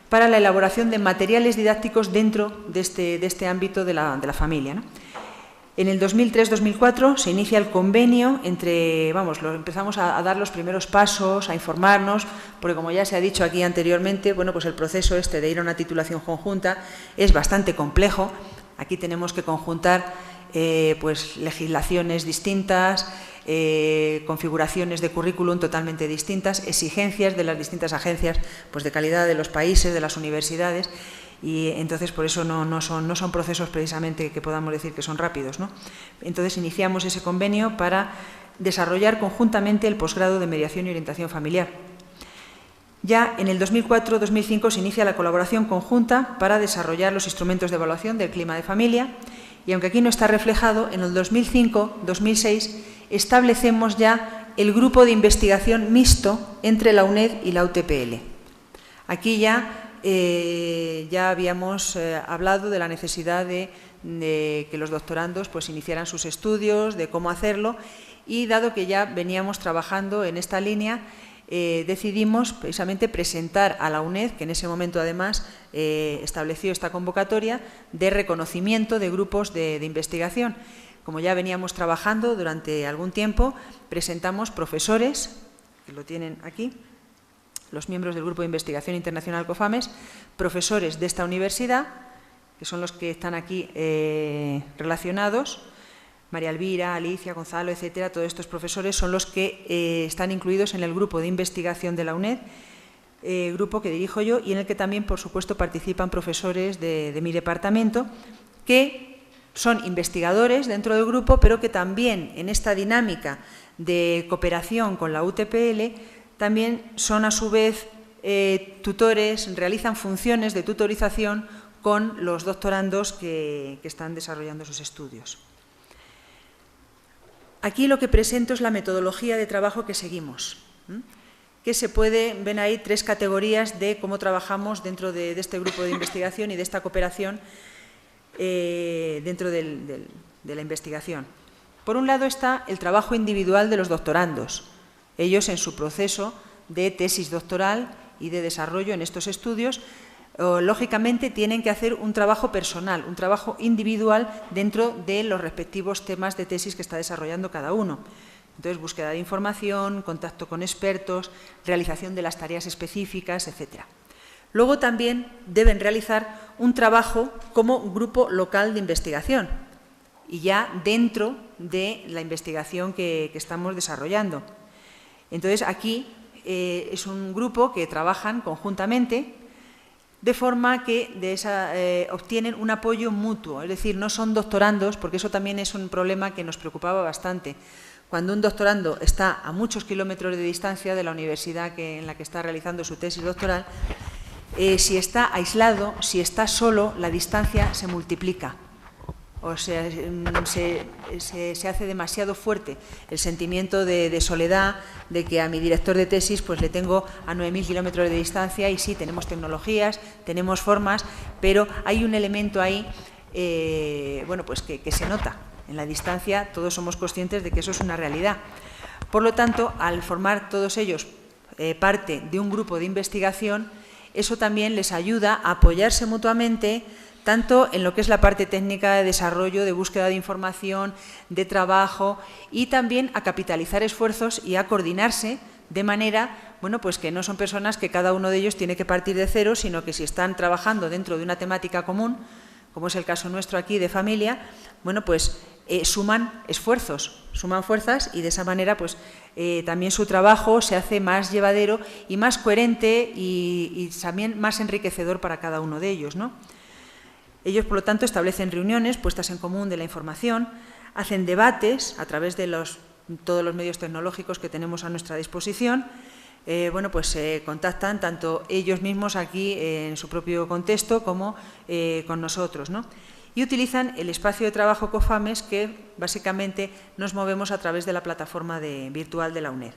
para la elaboración de materiales didácticos dentro de este ámbito de la familia, ¿no? En el 2003-2004 se inicia el convenio empezamos a dar los primeros pasos, a informarnos, porque como ya se ha dicho aquí anteriormente, bueno, pues el proceso de ir a una titulación conjunta es bastante complejo. Aquí tenemos que conjuntar pues legislaciones distintas, configuraciones de currículum totalmente distintas, exigencias de las distintas agencias pues de calidad de los países, de las universidades, y entonces por eso no son procesos precisamente que podamos decir que son rápidos, ¿no? Entonces iniciamos ese convenio para desarrollar conjuntamente el posgrado de mediación y orientación familiar. Ya en el 2004-2005 se inicia la colaboración conjunta para desarrollar los instrumentos de evaluación del clima de familia, y aunque aquí no está reflejado, en el 2005-2006 establecemos ya el grupo de investigación mixto entre la UNED y la UTPL. Aquí ya habíamos hablado de la necesidad de que los doctorandos pues iniciaran sus estudios, de cómo hacerlo, y dado que ya veníamos trabajando en esta línea, decidimos precisamente presentar a la UNED, que en ese momento además estableció esta convocatoria de reconocimiento de grupos de investigación. Como ya veníamos trabajando durante algún tiempo, presentamos profesores, que lo tienen aquí, los miembros del Grupo de Investigación Internacional COFAMES, profesores de esta universidad, que son los que están aquí relacionados, María Elvira, Alicia, Gonzalo, etcétera, todos estos profesores son los que están incluidos en el grupo de investigación de la UNED, grupo que dirijo yo y en el que también, por supuesto, participan profesores de mi departamento, que son investigadores dentro del grupo, pero que también en esta dinámica de cooperación con la UTPL también son a su vez tutores, realizan funciones de tutorización con los doctorandos que están desarrollando sus estudios. Aquí lo que presento es la metodología de trabajo que seguimos, que se puede, ven ahí 3 categorías de cómo trabajamos dentro de este grupo de investigación y de esta cooperación dentro de la investigación. Por un lado está el trabajo individual de los doctorandos, ellos en su proceso de tesis doctoral y de desarrollo en estos estudios, lógicamente tienen que hacer un trabajo personal, un trabajo individual dentro de los respectivos temas de tesis que está desarrollando cada uno. Entonces, búsqueda de información, contacto con expertos, realización de las tareas específicas, etc. Luego también deben realizar un trabajo como grupo local de investigación y ya dentro de la investigación que estamos desarrollando. Entonces, aquí es un grupo que trabajan conjuntamente de forma que obtienen un apoyo mutuo, es decir, no son doctorandos, porque eso también es un problema que nos preocupaba bastante. Cuando un doctorando está a muchos kilómetros de distancia de la universidad en la que está realizando su tesis doctoral, si está aislado, si está solo, la distancia se multiplica. O sea, se hace demasiado fuerte el sentimiento de soledad, de que a mi director de tesis pues le tengo a 9.000 kilómetros de distancia y sí, tenemos tecnologías, tenemos formas, pero hay un elemento ahí bueno, pues que se nota. En la distancia todos somos conscientes de que eso es una realidad. Por lo tanto, al formar todos ellos parte de un grupo de investigación, eso también les ayuda a apoyarse mutuamente, tanto en lo que es la parte técnica de desarrollo, de búsqueda de información, de trabajo, y también a capitalizar esfuerzos y a coordinarse de manera, bueno, pues que no son personas que cada uno de ellos tiene que partir de cero, sino que si están trabajando dentro de una temática común, como es el caso nuestro aquí de familia, bueno, pues suman esfuerzos, suman fuerzas y de esa manera pues también su trabajo se hace más llevadero y más coherente y también más enriquecedor para cada uno de ellos, ¿no? Ellos, por lo tanto, establecen reuniones, puestas en común de la información, hacen debates a través de todos los medios tecnológicos que tenemos a nuestra disposición. Bueno, pues se contactan tanto ellos mismos aquí en su propio contexto como con nosotros, ¿no? Y utilizan el espacio de trabajo COFAMES, que básicamente nos movemos a través de la plataforma virtual de la UNED.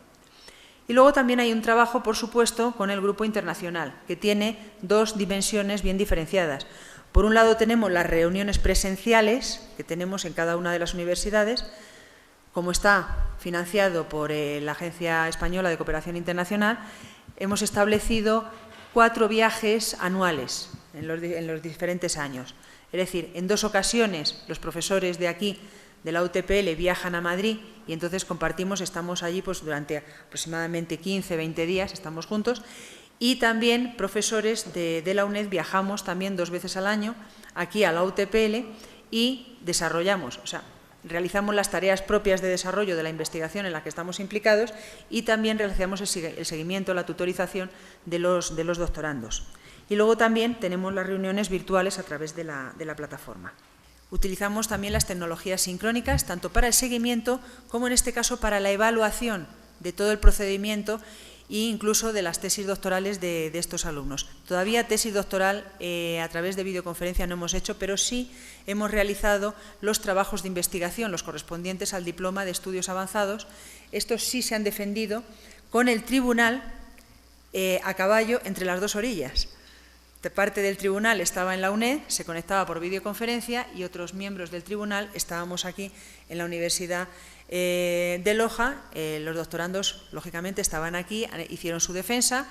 Y luego también hay un trabajo, por supuesto, con el grupo internacional, que tiene 2 dimensiones bien diferenciadas. Por un lado tenemos las reuniones presenciales que tenemos en cada una de las universidades, como está financiado por la Agencia Española de Cooperación Internacional, hemos establecido 4 viajes anuales en los diferentes años. Es decir, en 2 ocasiones los profesores de aquí, de la UTPL, viajan a Madrid y entonces compartimos, estamos allí pues durante aproximadamente 15, 20 días, estamos juntos. Y también profesores de la UNED viajamos también 2 veces al año aquí a la UTPL y desarrollamos, o sea, realizamos las tareas propias de desarrollo de la investigación en la que estamos implicados y también realizamos el seguimiento, la tutorización de los doctorandos. Y luego también tenemos las reuniones virtuales a través de la plataforma. Utilizamos también las tecnologías sincrónicas, tanto para el seguimiento como en este caso para la evaluación de todo el procedimiento e incluso de las tesis doctorales de estos alumnos. Todavía tesis doctoral a través de videoconferencia no hemos hecho, pero sí hemos realizado los trabajos de investigación, los correspondientes al diploma de estudios avanzados. Estos sí se han defendido con el tribunal a caballo entre las 2 orillas. parte del tribunal estaba en la UNED, se conectaba por videoconferencia, y otros miembros del tribunal estábamos aquí en la Universidad de Loja. Los doctorandos, lógicamente, estaban aquí, hicieron su defensa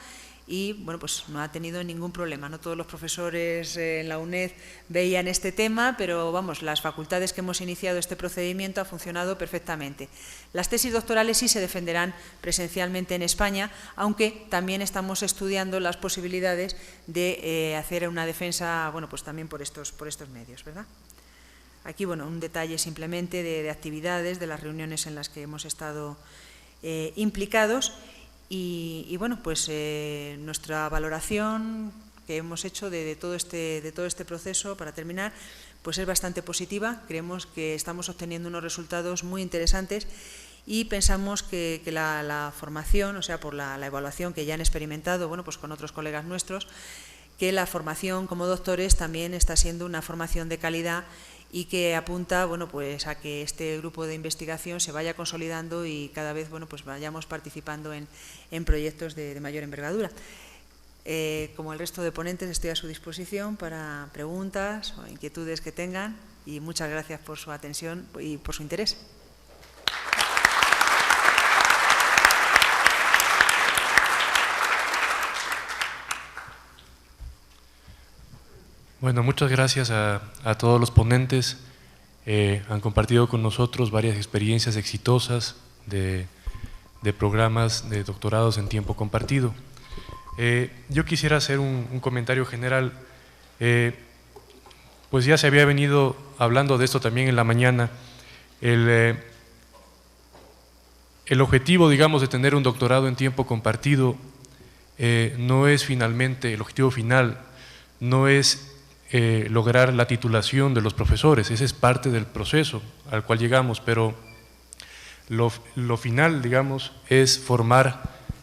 y bueno, pues no ha tenido ningún problema. No todos los profesores en la UNED veían este tema, pero vamos, las facultades que hemos iniciado este procedimiento ha funcionado perfectamente. Las tesis doctorales sí se defenderán presencialmente en España, aunque también estamos estudiando las posibilidades de hacer una defensa, bueno, pues también por estos medios, ¿verdad? Aquí, bueno, un detalle simplemente de actividades, de las reuniones en las que hemos estado implicados. Y bueno, pues nuestra valoración que hemos hecho de todo este proceso, para terminar, pues es bastante positiva. Creemos que estamos obteniendo unos resultados muy interesantes y pensamos que la formación, o sea, por la evaluación que ya han experimentado, bueno, pues con otros colegas nuestros, que la formación como doctores también está siendo una formación de calidad y que apunta, bueno, pues a que este grupo de investigación se vaya consolidando y cada vez, bueno, pues vayamos participando en proyectos de mayor envergadura. Como el resto de ponentes, estoy a su disposición para preguntas o inquietudes que tengan, y muchas gracias por su atención y por su interés. Bueno, muchas gracias a todos los ponentes. Han compartido con nosotros varias experiencias exitosas de programas de doctorados en tiempo compartido. Yo quisiera hacer un comentario general. Pues ya se había venido hablando de esto también en la mañana. El objetivo, digamos, de tener un doctorado en tiempo compartido no es finalmente, el objetivo final no es lograr la titulación de los profesores. Ese es parte del proceso al cual llegamos, pero lo final, digamos, es formar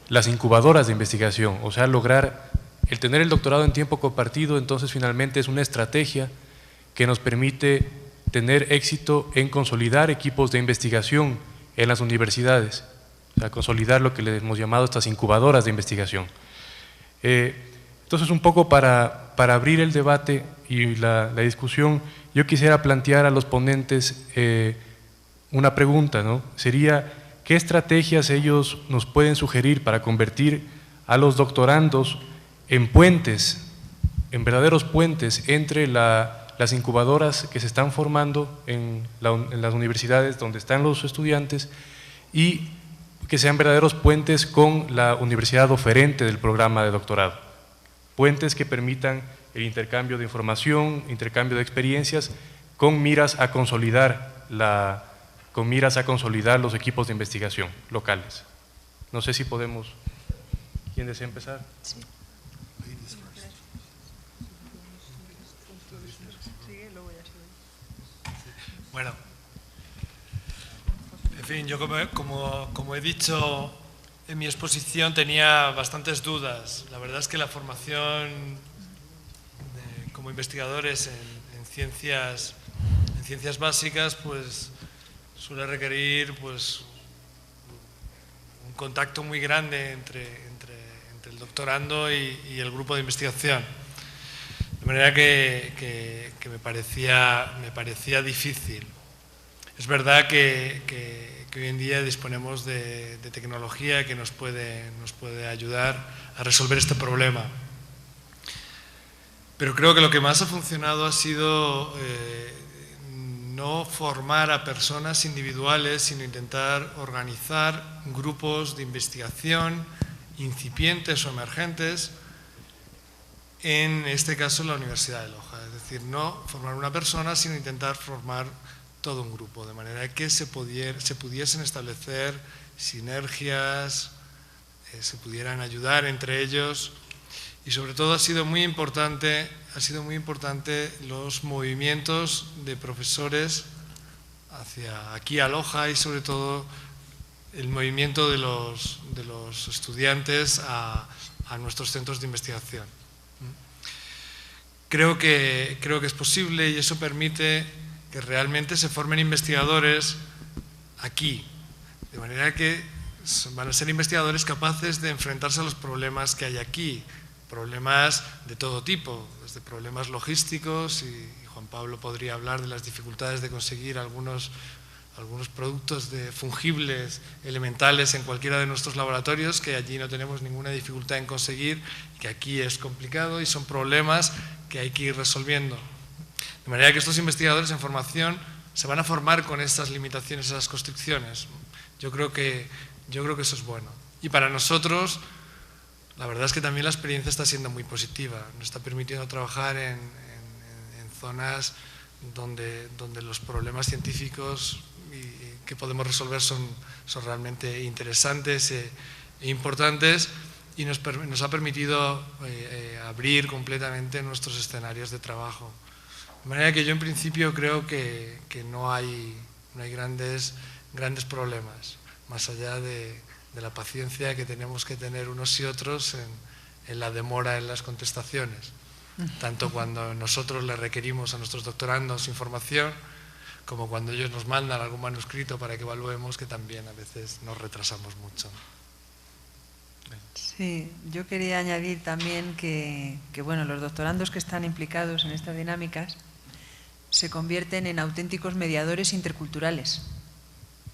las incubadoras de investigación, o sea, lograr el tener el doctorado en tiempo compartido. Entonces finalmente es una estrategia que nos permite tener éxito en consolidar equipos de investigación en las universidades, o sea, consolidar lo que le hemos llamado estas incubadoras de investigación. Entonces, un poco para abrir el debate y la discusión, yo quisiera plantear a los ponentes una pregunta, ¿no? Sería, ¿qué estrategias ellos nos pueden sugerir para convertir a los doctorandos en puentes, en verdaderos puentes entre las incubadoras que se están formando en las universidades donde están los estudiantes, y que sean verdaderos puentes con la universidad oferente del programa de doctorado? Puentes que permitan el intercambio de información, intercambio de experiencias, con miras a consolidar los equipos de investigación locales. No sé si podemos… ¿Quién desea empezar? Sí. Bueno, en fin, yo como he dicho en mi exposición, tenía bastantes dudas. La verdad es que la formación como investigadores en ciencias básicas, pues suele requerir pues un contacto muy grande entre el doctorando y el grupo de investigación. De manera que me parecía difícil. Es verdad que hoy en día disponemos de tecnología que nos puede ayudar a resolver este problema. Pero creo que lo que más ha funcionado ha sido no formar a personas individuales, sino intentar organizar grupos de investigación incipientes o emergentes, en este caso en la Universidad de Loja. Es decir, no formar una persona, sino intentar formar todo un grupo, de manera que se pudiesen establecer sinergias, se pudieran ayudar entre ellos, y sobre todo ha sido muy importante los movimientos de profesores hacia aquí a Loja, y sobre todo el movimiento de los estudiantes a nuestros centros de investigación. Creo que es posible, y eso permite que realmente se formen investigadores aquí, de manera que van a ser investigadores capaces de enfrentarse a los problemas que hay aquí, problemas de todo tipo, desde problemas logísticos, y Juan Pablo podría hablar de las dificultades de conseguir algunos productos fungibles, elementales en cualquiera de nuestros laboratorios, que allí no tenemos ninguna dificultad en conseguir, que aquí es complicado y son problemas que hay que ir resolviendo. De manera que estos investigadores en formación se van a formar con estas limitaciones, esas constricciones. Yo creo que eso es bueno. Y para nosotros, la verdad es que también la experiencia está siendo muy positiva. Nos está permitiendo trabajar en zonas donde los problemas científicos que podemos resolver son realmente interesantes e importantes, y nos ha permitido abrir completamente nuestros escenarios de trabajo. De manera que yo en principio creo que no hay grandes problemas, más allá de la paciencia que tenemos que tener unos y otros en la demora en las contestaciones, tanto cuando nosotros le requerimos a nuestros doctorandos información, como cuando ellos nos mandan algún manuscrito para que evaluemos, que también a veces nos retrasamos mucho. Sí, yo quería añadir también que bueno, los doctorandos que están implicados en estas dinámicas se convierten en auténticos mediadores interculturales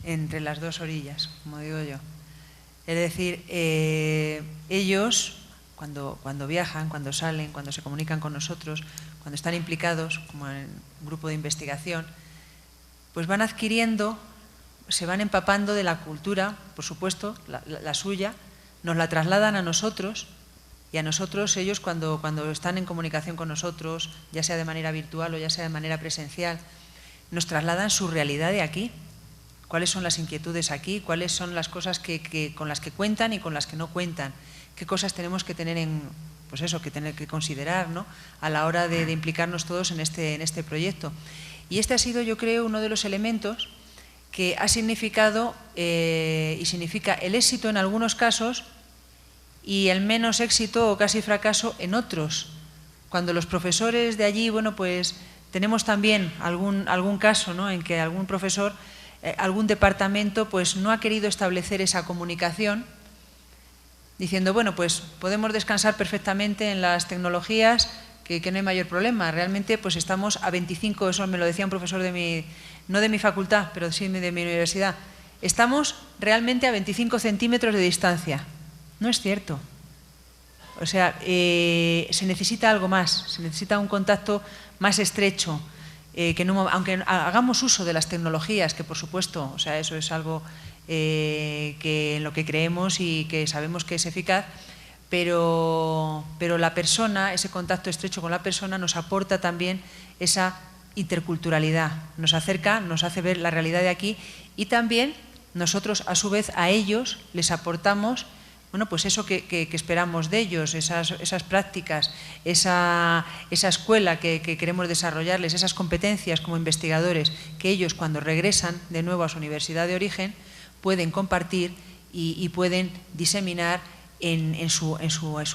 entre las dos orillas, como digo yo. Es decir, ellos, cuando viajan, cuando salen, cuando se comunican con nosotros, cuando están implicados, como en un grupo de investigación, pues van adquiriendo, se van empapando de la cultura, por supuesto, la suya, nos la trasladan a nosotros, y a nosotros ellos cuando están en comunicación con nosotros, ya sea de manera virtual o ya sea de manera presencial, nos trasladan su realidad de aquí, cuáles son las inquietudes aquí, cuáles son las cosas con las que cuentan y con las que no cuentan, qué cosas tenemos que tener que considerar, ¿no?, a la hora de implicarnos todos en este proyecto. Y este ha sido, yo creo, uno de los elementos que ha significado y significa el éxito en algunos casos y el menos éxito o casi fracaso en otros. Cuando los profesores de allí, bueno, pues tenemos también algún caso, ¿no?, en que algún profesor, algún departamento, pues no ha querido establecer esa comunicación, diciendo, bueno, pues podemos descansar perfectamente en las tecnologías, que no hay mayor problema. Realmente pues estamos a 25, eso me lo decía un profesor no de mi facultad, pero sí de mi universidad, estamos realmente a 25 centímetros de distancia. No es cierto. O sea, se necesita algo más, se necesita un contacto más estrecho, aunque hagamos uso de las tecnologías, que por supuesto, o sea, eso es algo en lo que creemos y que sabemos que es eficaz, pero la persona, ese contacto estrecho con la persona nos aporta también esa interculturalidad, nos acerca, nos hace ver la realidad de aquí, y también nosotros a su vez a ellos les aportamos, bueno, pues eso que esperamos de ellos, esas prácticas, esa escuela que queremos desarrollarles, esas competencias como investigadores que ellos cuando regresan de nuevo a su universidad de origen pueden compartir y pueden diseminar en su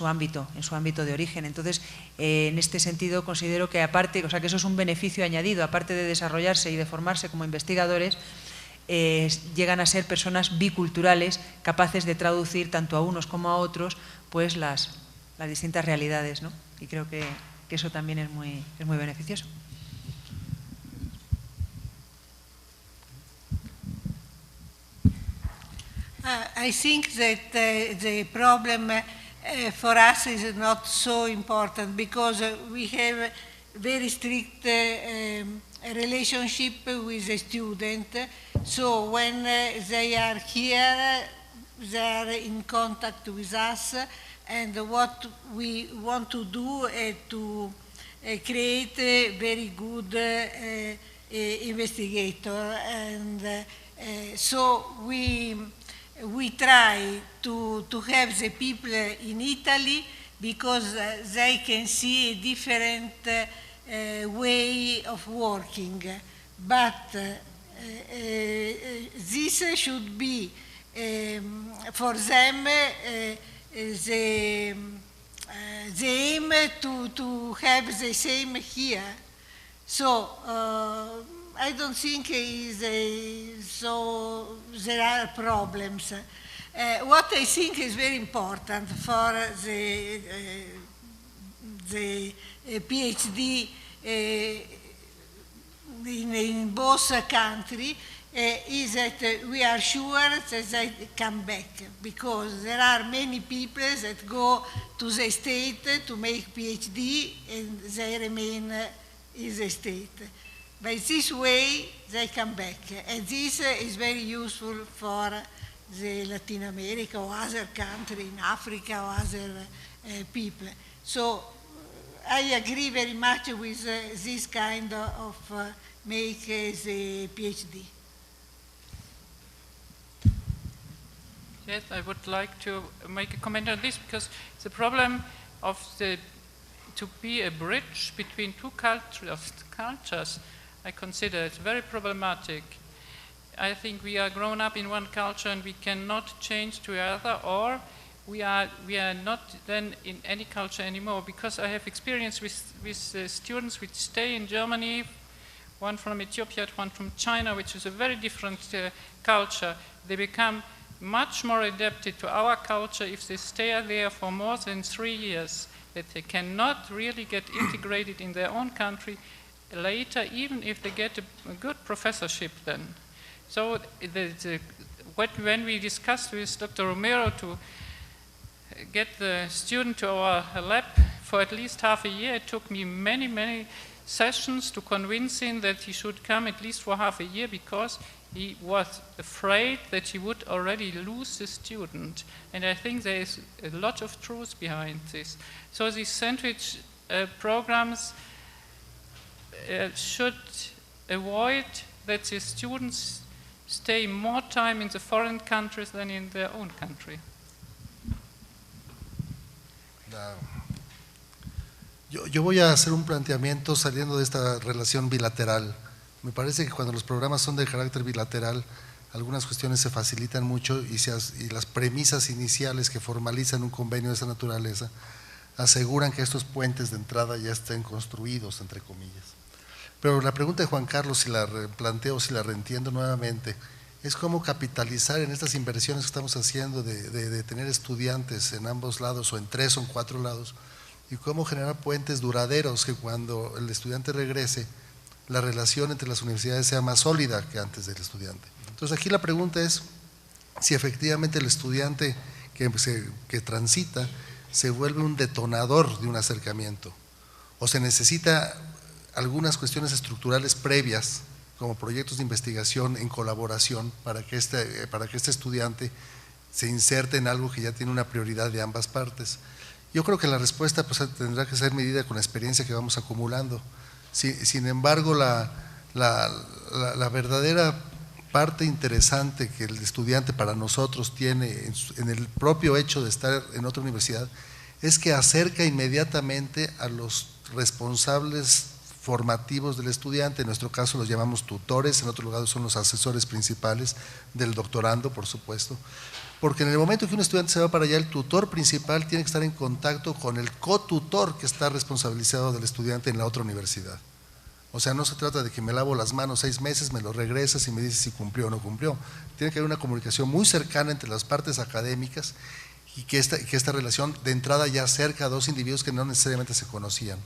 ámbito de origen. Entonces, en este sentido considero que aparte, o sea, que eso es un beneficio añadido, aparte de desarrollarse y de formarse como investigadores, llegan a ser personas biculturales, capaces de traducir tanto a unos como a otros pues las distintas realidades, ¿no? Y creo que eso también es muy beneficioso. I think that the problem for us is not so important, because we have very strict relationship with the student. So when they are here, they are in contact with us, and what we want to do is to create a very good investigator, and so we try to have the people in Italy, because they can see a different way of working. But this should be for them the aim to have the same here. So I don't think so there are problems. what I think is very important for the PhD in both countries is that we are sure that they come back, because there are many people that go to the state to make PhD and they remain in the state. By this way, they come back, and this is very useful for the Latin America or other country in Africa or other people. So I agree very much with this kind of make the PhD. Yes, I would like to make a comment on this, because the problem of to be a bridge between two cultures, I consider it very problematic. I think we are grown up in one culture and we cannot change to another, or we are not then in any culture anymore, because I have experience with students which stay in Germany, one from Ethiopia, one from China, which is a very different culture. They become much more adapted to our culture if they stay there for more than 3 years, that they cannot really get integrated in their own country later, even if they get a good professorship then. So when we discussed with Dr. Romero to get the student to our lab for at least half a year, it took me many sessions to convince him that he should come at least for half a year, because he was afraid that he would already lose the student. And I think there is a lot of truth behind this. So these sandwich programs should avoid that the students stay more time in the foreign countries than in their own country. Yo voy a hacer un planteamiento saliendo de esta relación bilateral. Me parece que cuando los programas son de carácter bilateral, algunas cuestiones se facilitan mucho y las premisas iniciales que formalizan un convenio de esa naturaleza aseguran que estos puentes de entrada ya estén construidos, entre comillas. Pero la pregunta de Juan Carlos, si la planteo, si la reentiendo nuevamente, es cómo capitalizar en estas inversiones que estamos haciendo de tener estudiantes en ambos lados o en 3 o en 4 lados, y cómo generar puentes duraderos que cuando el estudiante regrese, la relación entre las universidades sea más sólida que antes del estudiante. Entonces aquí la pregunta es si efectivamente el estudiante que transita se vuelve un detonador de un acercamiento, o se necesita algunas cuestiones estructurales previas, como proyectos de investigación en colaboración, para que este estudiante se inserte en algo que ya tiene una prioridad de ambas partes. Yo creo que la respuesta pues, tendrá que ser medida con la experiencia que vamos acumulando. Sin embargo, la verdadera parte interesante que el estudiante para nosotros tiene en el propio hecho de estar en otra universidad es que acerca inmediatamente a los responsables formativos del estudiante. En nuestro caso los llamamos tutores, en otro lugar son los asesores principales del doctorando, por supuesto, porque en el momento que un estudiante se va para allá, el tutor principal tiene que estar en contacto con el cotutor que está responsabilizado del estudiante en la otra universidad. O sea, no se trata de que me lavo las manos 6 meses, me lo regresas y me dices si cumplió o no cumplió. Tiene que haber una comunicación muy cercana entre las partes académicas y que esta relación de entrada ya acerca a 2 individuos que no necesariamente se conocían.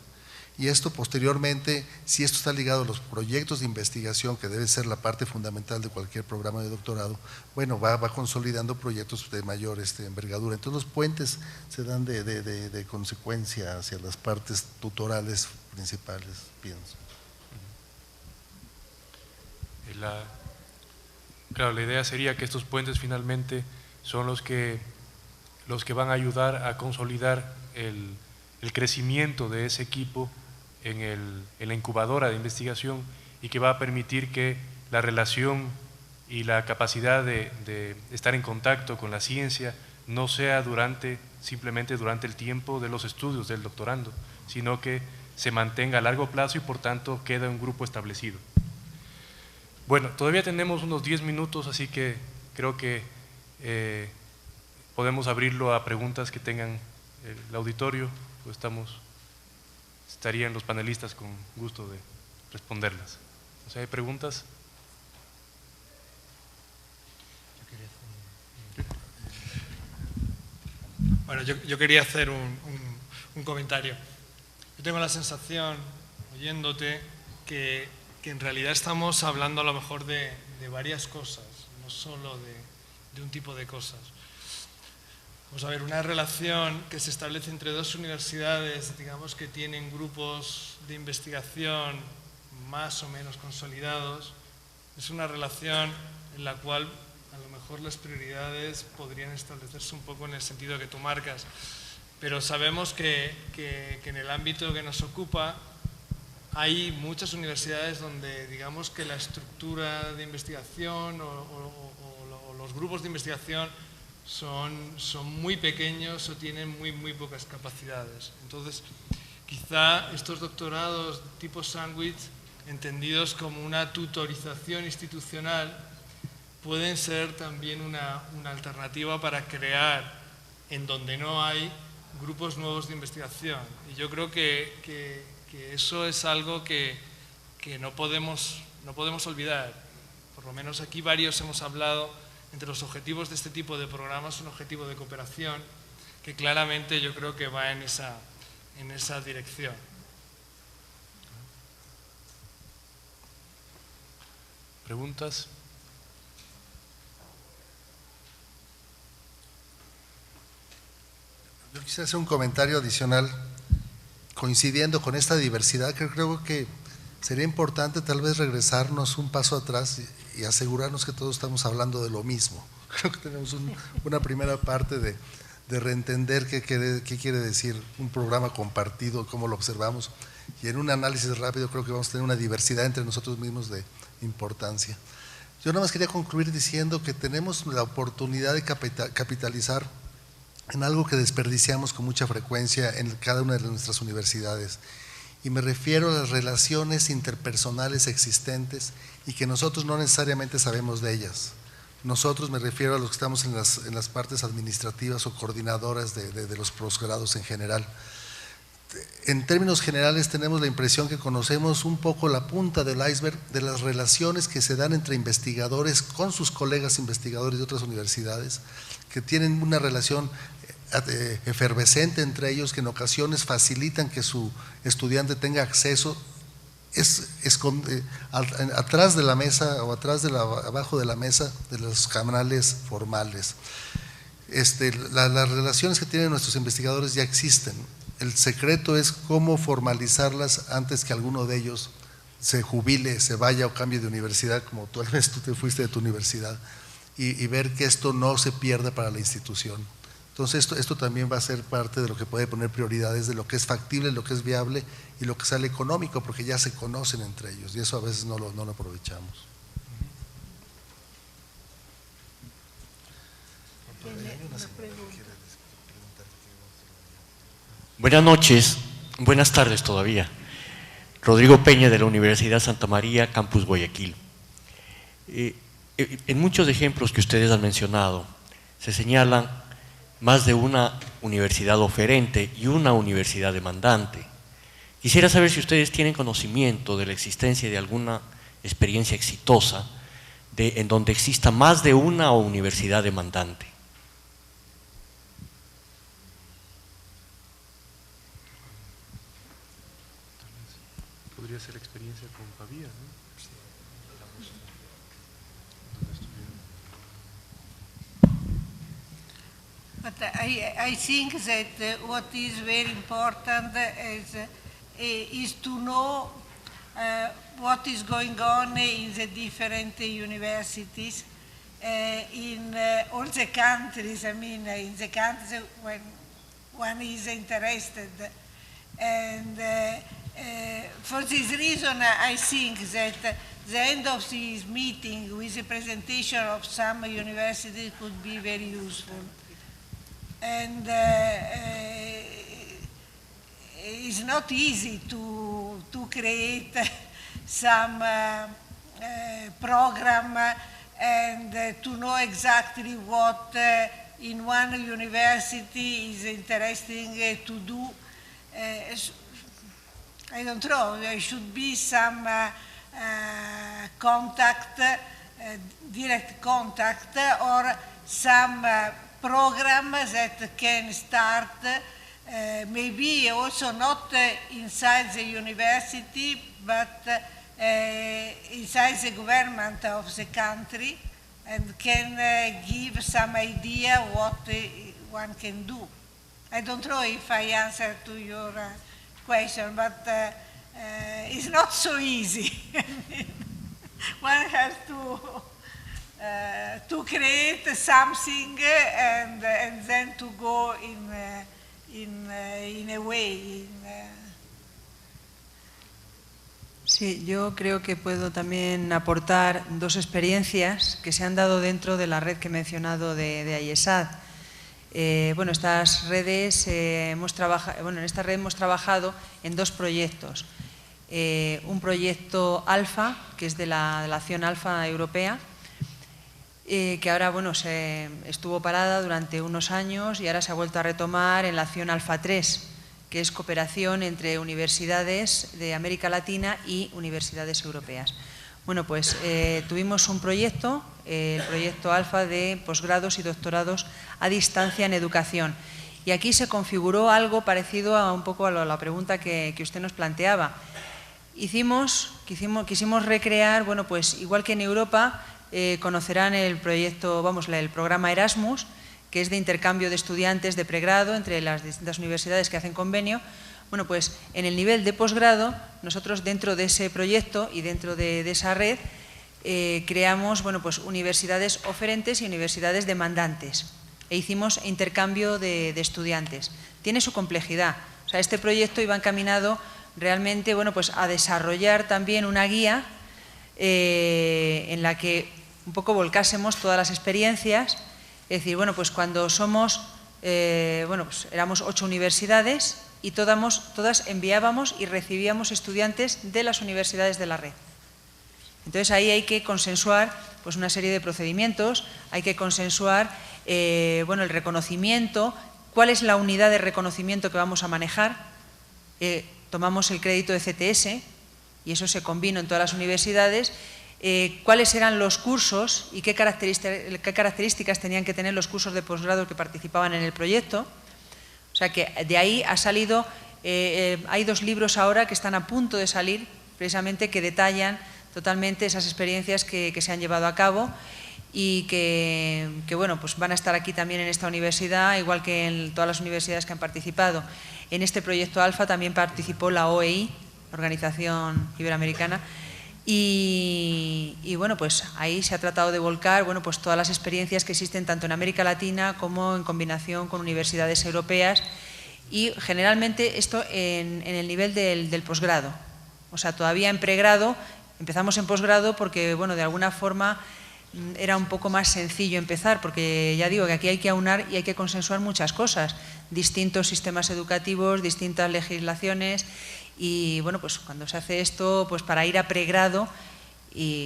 Y esto posteriormente, si esto está ligado a los proyectos de investigación, que debe ser la parte fundamental de cualquier programa de doctorado, bueno, va consolidando proyectos de mayor envergadura. Entonces los puentes se dan de consecuencia hacia las partes tutorales principales, pienso. Claro, la idea sería que estos puentes finalmente son los que van a ayudar a consolidar el crecimiento de ese equipo en la incubadora de investigación, y que va a permitir que la relación y la capacidad de estar en contacto con la ciencia no sea simplemente durante el tiempo de los estudios del doctorando, sino que se mantenga a largo plazo y por tanto queda un grupo establecido. Bueno, todavía tenemos unos 10 minutos, así que creo que podemos abrirlo a preguntas que tengan el auditorio. Pues estarían los panelistas con gusto de responderlas. O sea, ¿hay preguntas? Bueno, yo quería hacer un comentario. Yo tengo la sensación, oyéndote, que en realidad estamos hablando a lo mejor de varias cosas, no solo de un tipo de cosas. Vamos a ver, una relación que se establece entre dos universidades, digamos que tienen grupos de investigación más o menos consolidados, es una relación en la cual a lo mejor las prioridades podrían establecerse un poco en el sentido que tú marcas, pero sabemos que en el ámbito que nos ocupa hay muchas universidades donde digamos que la estructura de investigación o los grupos de investigación son muy pequeños o tienen muy pocas capacidades. Entonces, quizá estos doctorados tipo sándwich, entendidos como una tutorización institucional, pueden ser también una alternativa para crear, en donde no hay, grupos nuevos de investigación. Y yo creo que eso es algo que no podemos olvidar. Por lo menos aquí varios hemos hablado entre los objetivos de este tipo de programas, un objetivo de cooperación que claramente yo creo que va en esa dirección. ¿Preguntas? Yo quisiera hacer un comentario adicional, coincidiendo con esta diversidad, que creo que sería importante tal vez regresarnos un paso atrás y asegurarnos que todos estamos hablando de lo mismo. Creo que tenemos una primera parte de reentender qué quiere decir un programa compartido, cómo lo observamos, y en un análisis rápido creo que vamos a tener una diversidad entre nosotros mismos de importancia. Yo nada más quería concluir diciendo que tenemos la oportunidad de capitalizar en algo que desperdiciamos con mucha frecuencia en cada una de nuestras universidades. Y me refiero a las relaciones interpersonales existentes y que nosotros no necesariamente sabemos de ellas. Nosotros, me refiero a los que estamos en las partes administrativas o coordinadoras de los posgrados en general. En términos generales tenemos la impresión que conocemos un poco la punta del iceberg de las relaciones que se dan entre investigadores con sus colegas investigadores de otras universidades, que tienen una relación efervescente entre ellos, que en ocasiones facilitan que su estudiante tenga acceso atrás de la mesa o abajo de la mesa de los canales formales. Las relaciones que tienen nuestros investigadores ya existen. El secreto es cómo formalizarlas antes que alguno de ellos se jubile, se vaya o cambie de universidad, como tal vez tú te fuiste de tu universidad, y ver que esto no se pierda para la institución. Entonces esto también va a ser parte de lo que puede poner prioridades de lo que es factible, lo que es viable y lo que sale económico, porque ya se conocen entre ellos y eso a veces no lo aprovechamos. Buenas noches, buenas tardes todavía. Rodrigo Peña de la Universidad Santa María, Campus Guayaquil. En muchos ejemplos que ustedes han mencionado se señalan más de una universidad oferente y una universidad demandante. Quisiera saber si ustedes tienen conocimiento de la existencia de alguna experiencia exitosa en donde exista más de una universidad demandante. Podría ser la experiencia con Pavía, ¿no? But I think that what is very important is to know what is going on in the different universities in all the countries. I mean, in the countries when one is interested. And for this reason, I think that the end of this meeting with the presentation of some universities could be very useful. And it's not easy to create some program and to know exactly what in one university is interesting to do. I don't know, there should be some contact, direct contact, or some program that can start maybe also not inside the university, but inside the government of the country, and can give some idea what one can do. I don't know if I answered to your question, but it's not so easy. One has to create something and then to go in a way. Sí, yo creo que puedo también aportar dos experiencias que se han dado dentro de la red que he mencionado de AIESAD. Bueno, estas redes en esta red hemos trabajado en dos proyectos. Un proyecto Alfa, que es de la Acción Alfa Europea, que ahora estuvo parada durante unos años y ahora se ha vuelto a retomar en la Acción Alfa 3, que es cooperación entre universidades de América Latina y universidades europeas. Bueno, pues tuvimos un proyecto, el proyecto Alfa de posgrados y doctorados a distancia en educación. Y aquí se configuró algo parecido a un poco a la pregunta que usted nos planteaba. Quisimos recrear, bueno, pues igual que en Europa conocerán el proyecto, el programa Erasmus, que es de intercambio de estudiantes de pregrado entre las distintas universidades que hacen convenio. Bueno, pues en el nivel de posgrado, nosotros dentro de ese proyecto y dentro de esa red creamos, bueno, pues universidades oferentes y universidades demandantes e hicimos intercambio de estudiantes. Tiene su complejidad. O sea, este proyecto iba encaminado realmente, bueno, pues a desarrollar también una guía en la que un poco volcásemos todas las experiencias. Es decir, bueno, pues cuando somos, pues éramos 8 universidades y todas enviábamos y recibíamos estudiantes de las universidades de la red. Entonces ahí hay que consensuar pues una serie de procedimientos, hay que consensuar el reconocimiento, cuál es la unidad de reconocimiento que vamos a manejar. Tomamos el crédito de CTS y eso se combinó en todas las universidades. Cuáles eran los cursos y qué características tenían que tener los cursos de posgrado que participaban en el proyecto. O sea que de ahí ha salido, hay 2 libros ahora que están a punto de salir, precisamente que detallan totalmente esas experiencias que se han llevado a cabo y que bueno, pues van a estar aquí también en esta universidad, igual que en todas las universidades que han participado. En este proyecto Alfa también participó la OEI, Organización Iberoamericana, y bueno, pues ahí se ha tratado de volcar, bueno, pues todas las experiencias que existen tanto en América Latina como en combinación con universidades europeas y generalmente esto en el nivel del posgrado. O sea, todavía en pregrado, empezamos en posgrado porque, bueno, de alguna forma era un poco más sencillo empezar, porque ya digo que aquí hay que aunar y hay que consensuar muchas cosas, distintos sistemas educativos, distintas legislaciones. Y bueno, pues cuando se hace esto, pues para ir a pregrado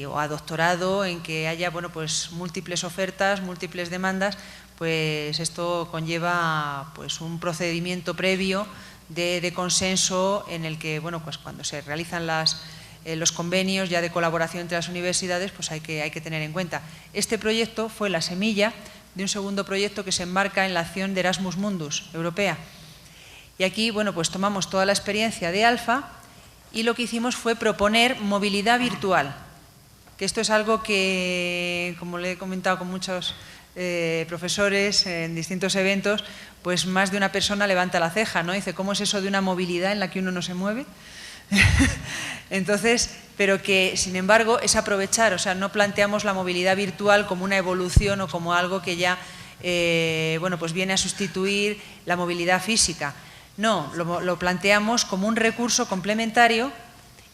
o a doctorado, en que haya, bueno, pues múltiples ofertas, múltiples demandas, pues esto conlleva pues un procedimiento previo de consenso en el que, bueno, pues cuando se realizan los convenios ya de colaboración entre las universidades, pues hay que tener en cuenta. Este proyecto fue la semilla de un segundo proyecto que se enmarca en la acción de Erasmus Mundus europea. Y aquí, bueno, pues tomamos toda la experiencia de Alfa y lo que hicimos fue proponer movilidad virtual, que esto es algo que, como le he comentado con muchos profesores en distintos eventos, pues más de una persona levanta la ceja, ¿no? Dice, ¿cómo es eso de una movilidad en la que uno no se mueve? Entonces, pero que sin embargo es aprovechar, o sea, no planteamos la movilidad virtual como una evolución o como algo que ya, bueno, pues viene a sustituir la movilidad física. No, lo planteamos como un recurso complementario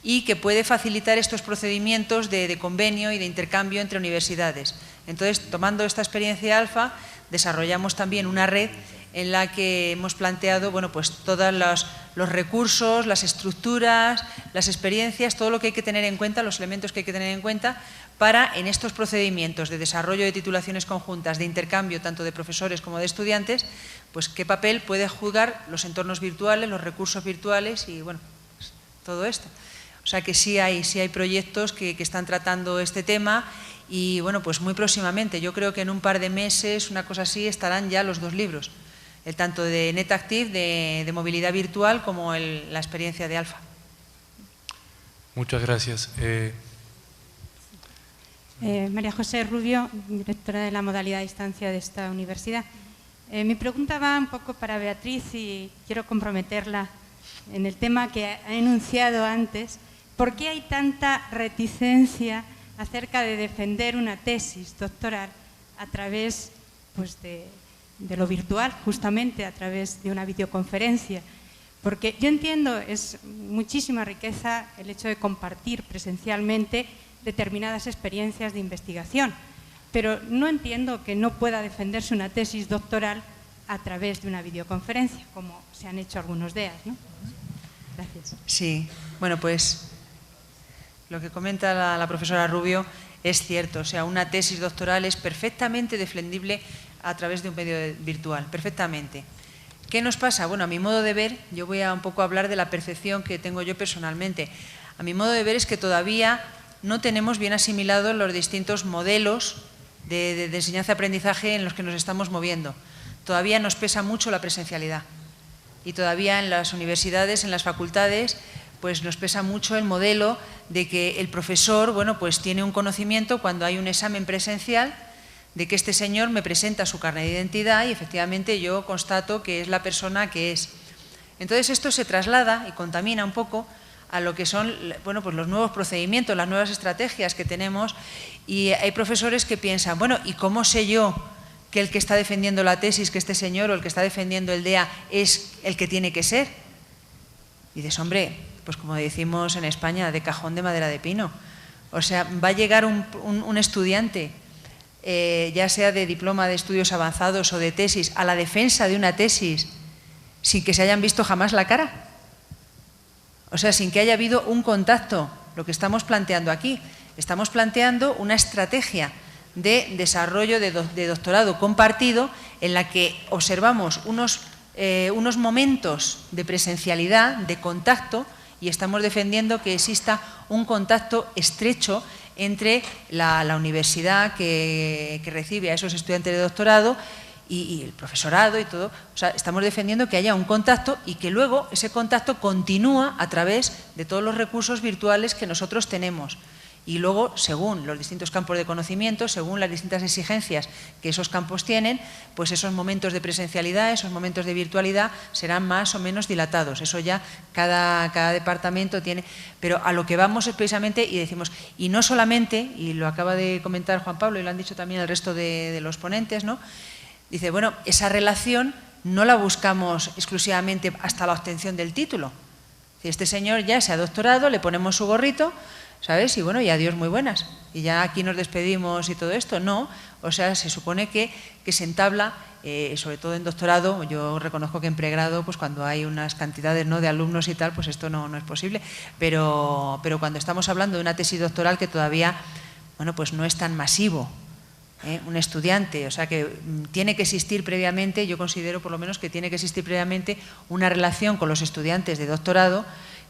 y que puede facilitar estos procedimientos de convenio y de intercambio entre universidades. Entonces, tomando esta experiencia Alfa, desarrollamos también una red en la que hemos planteado, bueno, pues todos los recursos, las estructuras, las experiencias, todo lo que hay que tener en cuenta, los elementos que hay que tener en cuenta para, en estos procedimientos de desarrollo de titulaciones conjuntas, de intercambio tanto de profesores como de estudiantes, pues qué papel puede jugar los entornos virtuales, los recursos virtuales y, bueno, pues, todo esto. O sea que sí hay proyectos que están tratando este tema y bueno, pues muy próximamente, yo creo que en un par de meses, una cosa así, estarán ya los 2 libros, el tanto de NetActive, de movilidad virtual, como la experiencia de Alfa. Muchas gracias. María José Rubio, directora de la modalidad a distancia de esta universidad. Mi pregunta va un poco para Beatriz y quiero comprometerla en el tema que ha enunciado antes. ¿Por qué hay tanta reticencia acerca de defender una tesis doctoral a través pues, de lo virtual, justamente a través de una videoconferencia? Porque yo entiendo, es muchísima riqueza el hecho de compartir presencialmente determinadas experiencias de investigación, pero no entiendo que no pueda defenderse una tesis doctoral a través de una videoconferencia, como se han hecho algunos días, ¿no? Gracias. Sí, bueno, pues lo que comenta la profesora Rubio es cierto, o sea, una tesis doctoral es perfectamente defendible a través de un medio virtual, perfectamente. ¿Qué nos pasa? Bueno, a mi modo de ver, yo voy a un poco hablar de la percepción que tengo yo personalmente. A mi modo de ver es que todavía no tenemos bien asimilados los distintos modelos de enseñanza-aprendizaje en los que nos estamos moviendo. Todavía nos pesa mucho la presencialidad y todavía en las universidades, en las facultades, pues nos pesa mucho el modelo de que el profesor, bueno, pues tiene un conocimiento cuando hay un examen presencial, de que este señor me presenta su carnet de identidad y efectivamente yo constato que es la persona que es. Entonces esto se traslada y contamina un poco a lo que son, bueno, pues los nuevos procedimientos, las nuevas estrategias que tenemos, y hay profesores que piensan, bueno, ¿y cómo sé yo que el que está defendiendo la tesis, que este señor o el que está defendiendo el DEA es el que tiene que ser? Y dices, hombre, pues como decimos en España, de cajón de madera de pino. O sea, va a llegar un estudiante, ya sea de diploma de estudios avanzados o de tesis, a la defensa de una tesis sin que se hayan visto jamás la cara. O sea, sin que haya habido un contacto. Lo que estamos planteando aquí, estamos planteando una estrategia de desarrollo de doctorado compartido en la que observamos unos momentos de presencialidad, de contacto, y estamos defendiendo que exista un contacto estrecho entre la universidad que recibe a esos estudiantes de doctorado y el profesorado y todo. O sea, estamos defendiendo que haya un contacto y que luego ese contacto continúa a través de todos los recursos virtuales que nosotros tenemos. Y luego, según los distintos campos de conocimiento, según las distintas exigencias que esos campos tienen, pues esos momentos de presencialidad, esos momentos de virtualidad serán más o menos dilatados. Eso ya cada departamento tiene. Pero a lo que vamos es precisamente, y decimos, y no solamente, y lo acaba de comentar Juan Pablo y lo han dicho también el resto de los ponentes, ¿no? Dice, bueno, esa relación no la buscamos exclusivamente hasta la obtención del título. Este señor ya se ha doctorado, le ponemos su gorrito, ¿sabes? Y bueno, y adiós, muy buenas. Y ya aquí nos despedimos y todo esto. No, o sea, se supone que se entabla, sobre todo en doctorado, yo reconozco que en pregrado, pues cuando hay unas cantidades, ¿no?, de alumnos y tal, pues esto no es posible. Pero cuando estamos hablando de una tesis doctoral que todavía, bueno, pues no es tan masivo, un estudiante, o sea que tiene que existir previamente, yo considero por lo menos que tiene que existir previamente una relación con los estudiantes de doctorado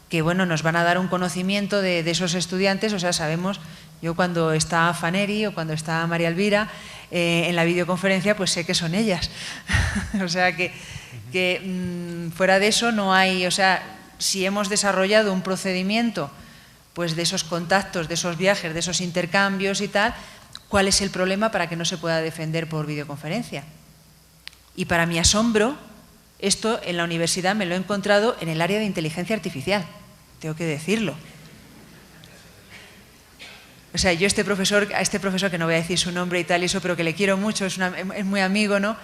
que, bueno, nos van a dar un conocimiento de esos estudiantes. O sea, sabemos, yo cuando está Faneri o cuando está María Elvira en la videoconferencia, pues sé que son ellas. O sea que fuera de eso no hay, o sea, si hemos desarrollado un procedimiento pues de esos contactos, de esos viajes, de esos intercambios y tal, ¿cuál es el problema para que no se pueda defender por videoconferencia? Y para mi asombro, esto en la universidad me lo he encontrado en el área de inteligencia artificial, tengo que decirlo. O sea, yo a este profesor, que no voy a decir su nombre y tal y eso, pero que le quiero mucho, es muy amigo, ¿no?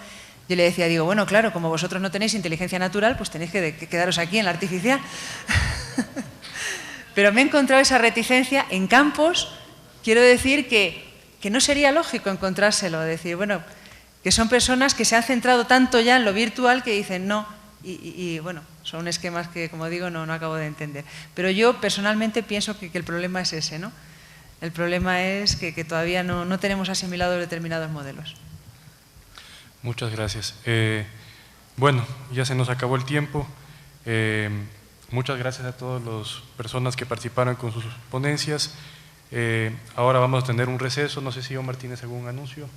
Yo le decía, digo, bueno, claro, como vosotros no tenéis inteligencia natural, pues tenéis que quedaros aquí en la artificial. Pero me he encontrado esa reticencia en campos, quiero decir que no sería lógico encontrárselo, decir, bueno, que son personas que se han centrado tanto ya en lo virtual que dicen no, y bueno, son esquemas que, como digo, no acabo de entender. Pero yo personalmente pienso que el problema es ese, ¿no? El problema es que todavía no tenemos asimilados determinados modelos. Muchas gracias. Bueno, ya se nos acabó el tiempo. Muchas gracias a todas las personas que participaron con sus ponencias. Ahora vamos a tener un receso, no sé si Martínez algún anuncio.